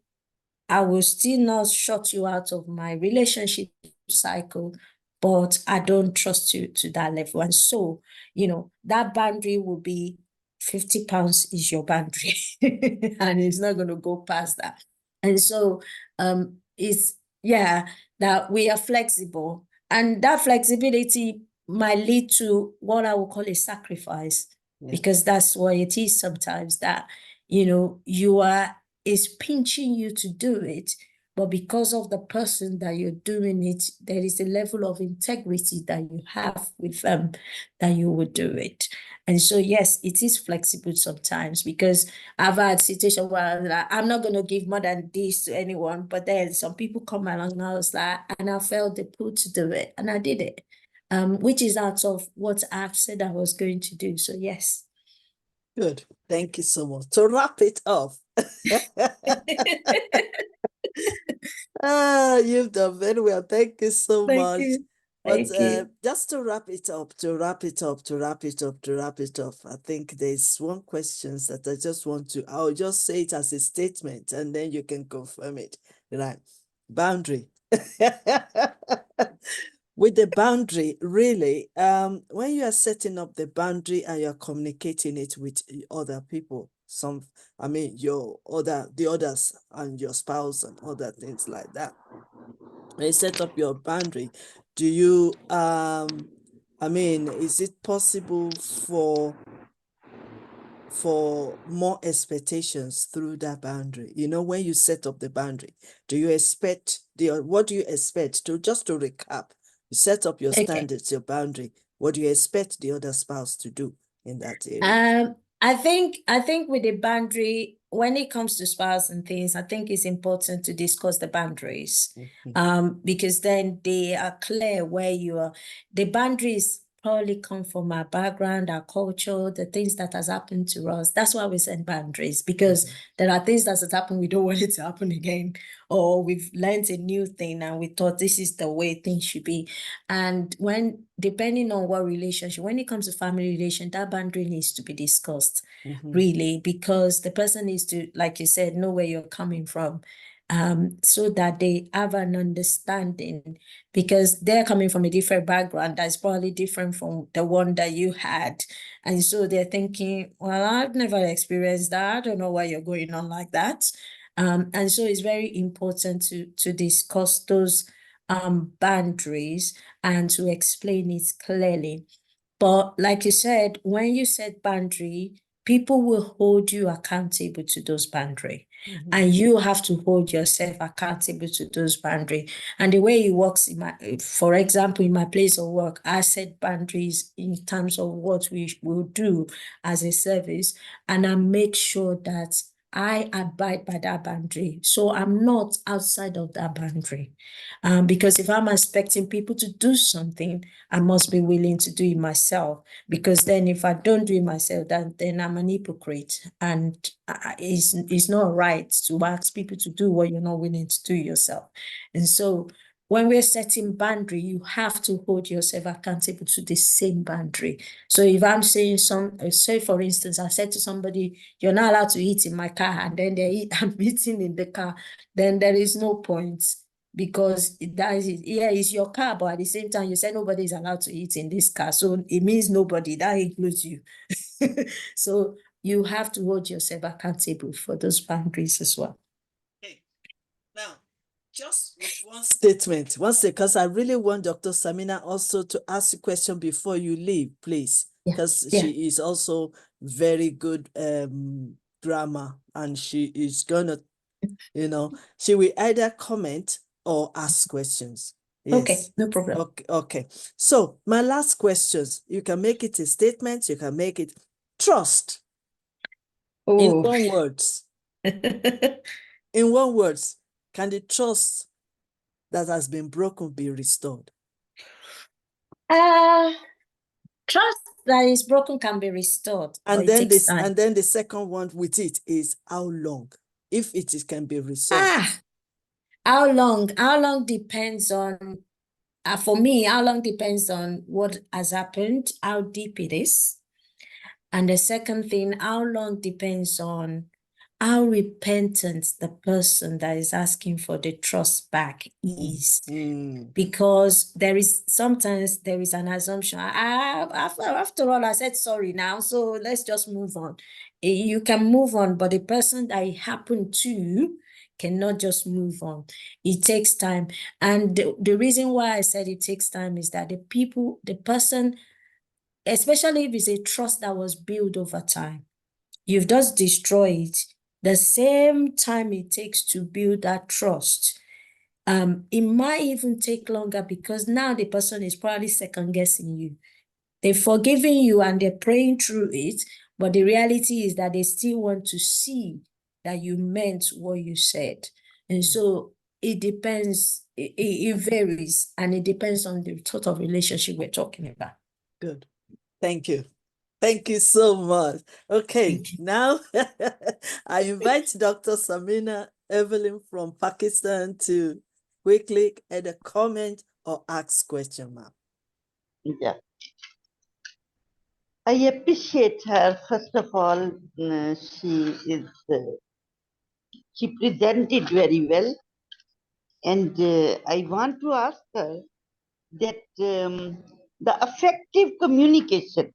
I will still not shut you out of my relationship cycle, but I don't trust you to that level. And so, that boundary will be 50 pounds is your boundary, and it's not going to go past that. And so, that we are flexible, and that flexibility might lead to what I would call a sacrifice, because that's what it is sometimes, that, is pinching you to do it, but because of the person that you're doing it, there is a level of integrity that you have with them that you would do it. And so, yes, it is flexible sometimes, because I've had situations where I'm not going to give more than this to anyone, but then some people come along and I was like, and I felt the pull to do it, and I did it, which is out of what I've said I was going to do. So, yes. Good. Thank you so much. To wrap it up. You've done very well. Thank you so Thank much. you. But Thank you. just to wrap it up, I think there's one question that I just want to, I'll just say it as a statement and then you can confirm it. Right. Boundary. With the boundary, really, when you are setting up the boundary and you're communicating it with other people, the others and your spouse and other things like that, when you set up your boundary, do you, is it possible for more expectations through that boundary? When you set up the boundary, what do you expect? Just to recap, you set up your standards, your boundary. What do you expect the other spouse to do in that area? I think with the boundary, when it comes to spouse and things, I think it's important to discuss the boundaries, because then they are clear where you are. The boundaries probably come from our background, our culture, the things that has happened to us. That's why we set boundaries, because there are things that has happened, we don't want it to happen again, or we've learned a new thing and we thought this is the way things should be. And depending on what relationship, when it comes to family relation, that boundary needs to be discussed, really, because the person needs to, like you said, know where you're coming from, so that they have an understanding, because they're coming from a different background that's probably different from the one that you had. And so they're thinking, well, I've never experienced that. I don't know why you're going on like that. And so it's very important to discuss those boundaries and to explain it clearly. But like you said, when you set boundary, people will hold you accountable to those boundaries. Mhm. And you have to hold yourself accountable to those boundaries. And the way it works, for example, in my place of work, I set boundaries in terms of what we will do as a service, and I make sure that I abide by that boundary. So I'm not outside of that boundary. Because if I'm expecting people to do something, I must be willing to do it myself. Because then if I don't do it myself, then I'm an hypocrite. And it's not right to ask people to do what you're not willing to do yourself. And so when we're setting boundary, you have to hold yourself accountable to the same boundary. So if I'm saying say for instance, I said to somebody, you're not allowed to eat in my car, and then I'm eating in the car, then there is no point, because that is, yeah, it's your car, but at the same time, you said nobody is allowed to eat in this car. So it means nobody, that includes you. So you have to hold yourself accountable for those boundaries as well. Okay. Now, just with one statement, because I really want Dr. Samina also to ask a question before you leave, please, Yeah, because yeah. she is also very good grammar, and she is gonna, she will either comment or ask questions. Okay, Yes. no problem. Okay, okay. So my last questions, you can make it a statement, you can make it trust in Oh. one words. In one words, can the trust that has been broken be restored? Trust that is broken can be restored, but And it then takes this, time. and then the second one with it is how long, if it is, can be resolved. How long depends on, for me, how long depends on what has happened, how deep it is. And the second thing, how long depends on how repentant the person that is asking for the trust back is. Because sometimes there is an assumption. After all, I said sorry now, so let's just move on. You can move on, but the person that it happened to cannot just move on. It takes time. And the reason why I said it takes time is that the person, especially if it's a trust that was built over time, you've just destroyed it. The same time it takes to build that trust, it might even take longer, because now the person is probably second guessing you. They've forgiven you and they're praying through it, but the reality is that they still want to see that you meant what you said. And so it depends, it varies, and it depends on the sort of relationship we're talking about. Good. Thank you. Thank you so much. Okay, now I invite Dr. Samina Evelyn from Pakistan to quickly add a comment or ask question, ma'am. Yeah. I appreciate her. First of all, she presented very well, and I want to ask her that the effective communication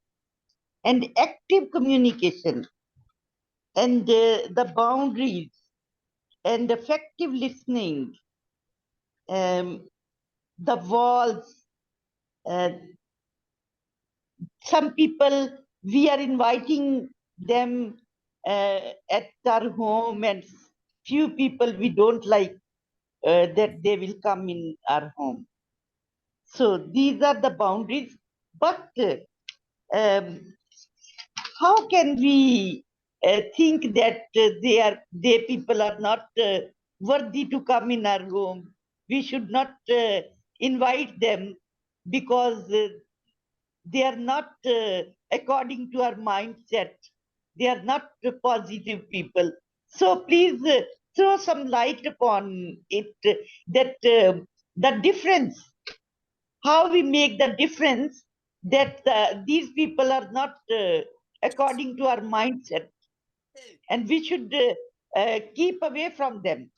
and active communication and the boundaries and effective listening, the walls. Some people, we are inviting them at our home, and few people we don't like that they will come in our home. So these are the boundaries. But how can we think that they people are not worthy to come in our home? We should not invite them because they are not according to our mindset. They are not positive people. So please throw some light upon it, that the difference, how we make the difference, that these people are not according to our mindset, and we should keep away from them.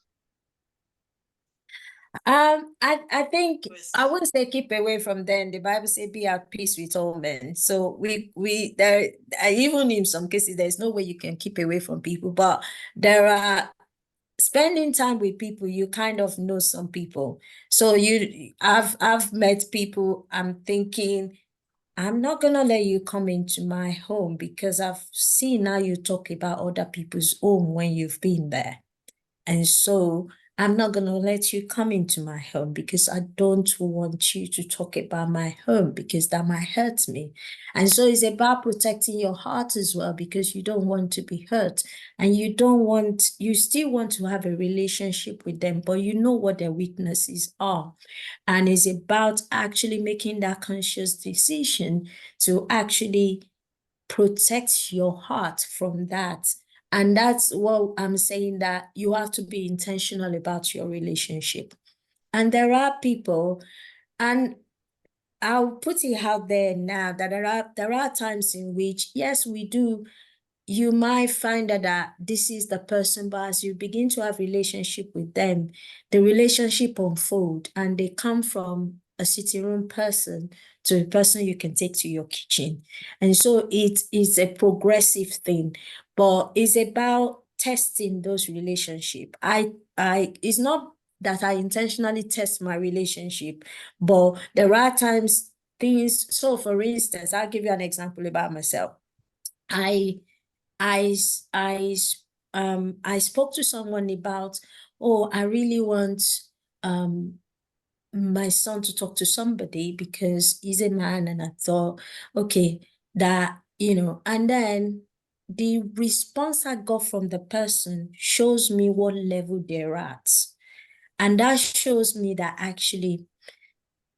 I think I wouldn't say keep away from them. The Bible says be at peace with all men. So even in some cases, there's no way you can keep away from people, but there are spending time with people, you kind of know some people. So I've met people, I'm thinking, I'm not going to let you come into my home because I've seen how you talk about other people's home when you've been there. And so I'm not going to let you come into my home because I don't want you to talk about my home because that might hurt me. And so it's about protecting your heart as well because you don't want to be hurt and you still want to have a relationship with them, but you know what their weaknesses are. And it's about actually making that conscious decision to actually protect your heart from that. And that's what I'm saying, that you have to be intentional about your relationship. And there are people, and I'll put it out there now, that there are times in which, yes, we do, you might find that this is the person, but as you begin to have relationship with them, the relationship unfold and they come from a sitting room person to a person you can take to your kitchen. And so it is a progressive thing, but it's about testing those relationships. It's not that I intentionally test my relationship, but there are times things, so for instance, I'll give you an example about myself. I spoke to someone about, oh, I really want my son to talk to somebody because he's a man. And I thought, okay, that, and then the response I got from the person shows me what level they're at. And that shows me that actually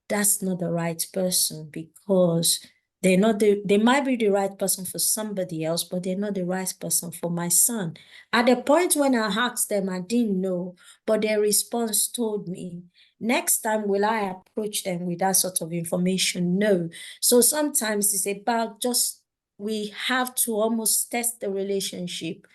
that's not the right person, because they might be the right person for somebody else, but they're not the right person for my son. At the point when I asked them, I didn't know, but their response told me. Next time, will I approach them with that sort of information? No. So sometimes it's about we have to almost test the relationship.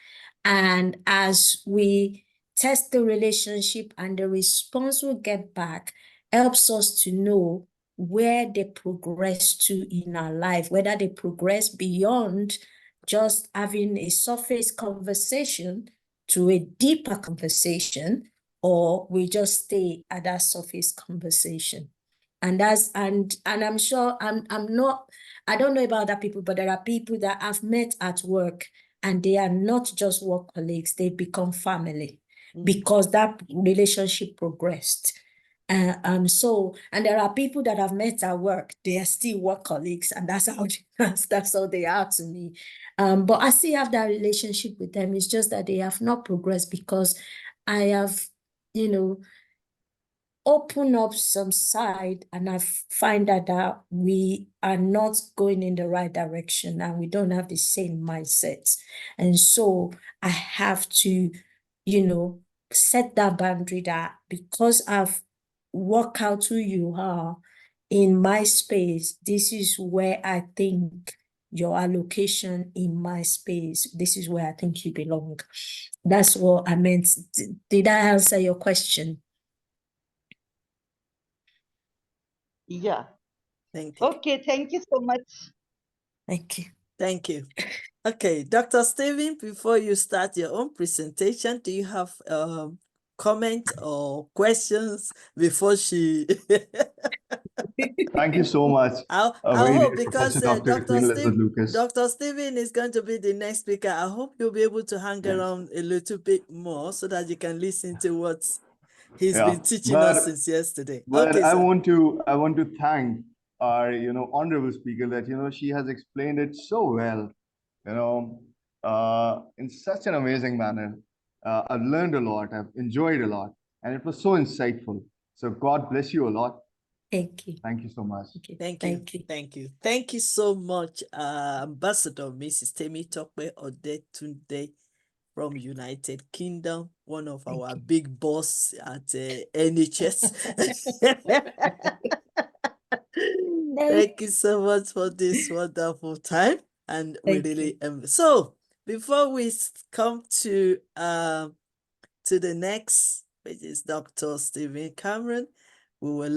And as we test the relationship and the response we get back helps us to know where they progress to in our life, whether they progress beyond just having a surface conversation to a deeper conversation, or we just stay at that surface conversation. And I'm sure I don't know about other people, but there are people that I've met at work and they are not just work colleagues, they become family because that relationship progressed. And there are people that I've met at work, they are still work colleagues, and that's how they are to me. But I still have that relationship with them. It's just that they have not progressed because I have, open up some side, and I find that we are not going in the right direction and we don't have the same mindsets. And so I have to, set that boundary that because I've worked out who you are in my space, this is where I think your allocation in my space, this is where I think you belong. That's what I meant. Did I answer your question? Yeah. Thank you. Okay, thank you so much. Thank you. Thank you. Okay, Dr. Stephen, before you start your own presentation, do you have comment or questions before she... Thank you so much. I Very hope, dear because Professor Dr. Queen Elizabeth Lucas. Dr. Stephen is going to be the next speaker. I hope you'll be able to hang around a little bit more so that you can listen to what he's been teaching us since yesterday. But Okay, I sir. want to thank our honorable speaker, that she has explained it so well, in such an amazing manner. I've learned a lot, I've enjoyed a lot, and it was so insightful. So God bless you a lot. Thank you. Thank you so much. Okay. Thank you. Thank you. Thank you. Thank you so much, Ambassador Mrs. Temitope Odetunde from United Kingdom, one of our big boss at NHS. Thank you so much for this wonderful time, and we really so before we come to the next, which is Dr. Stephen Cameron, we will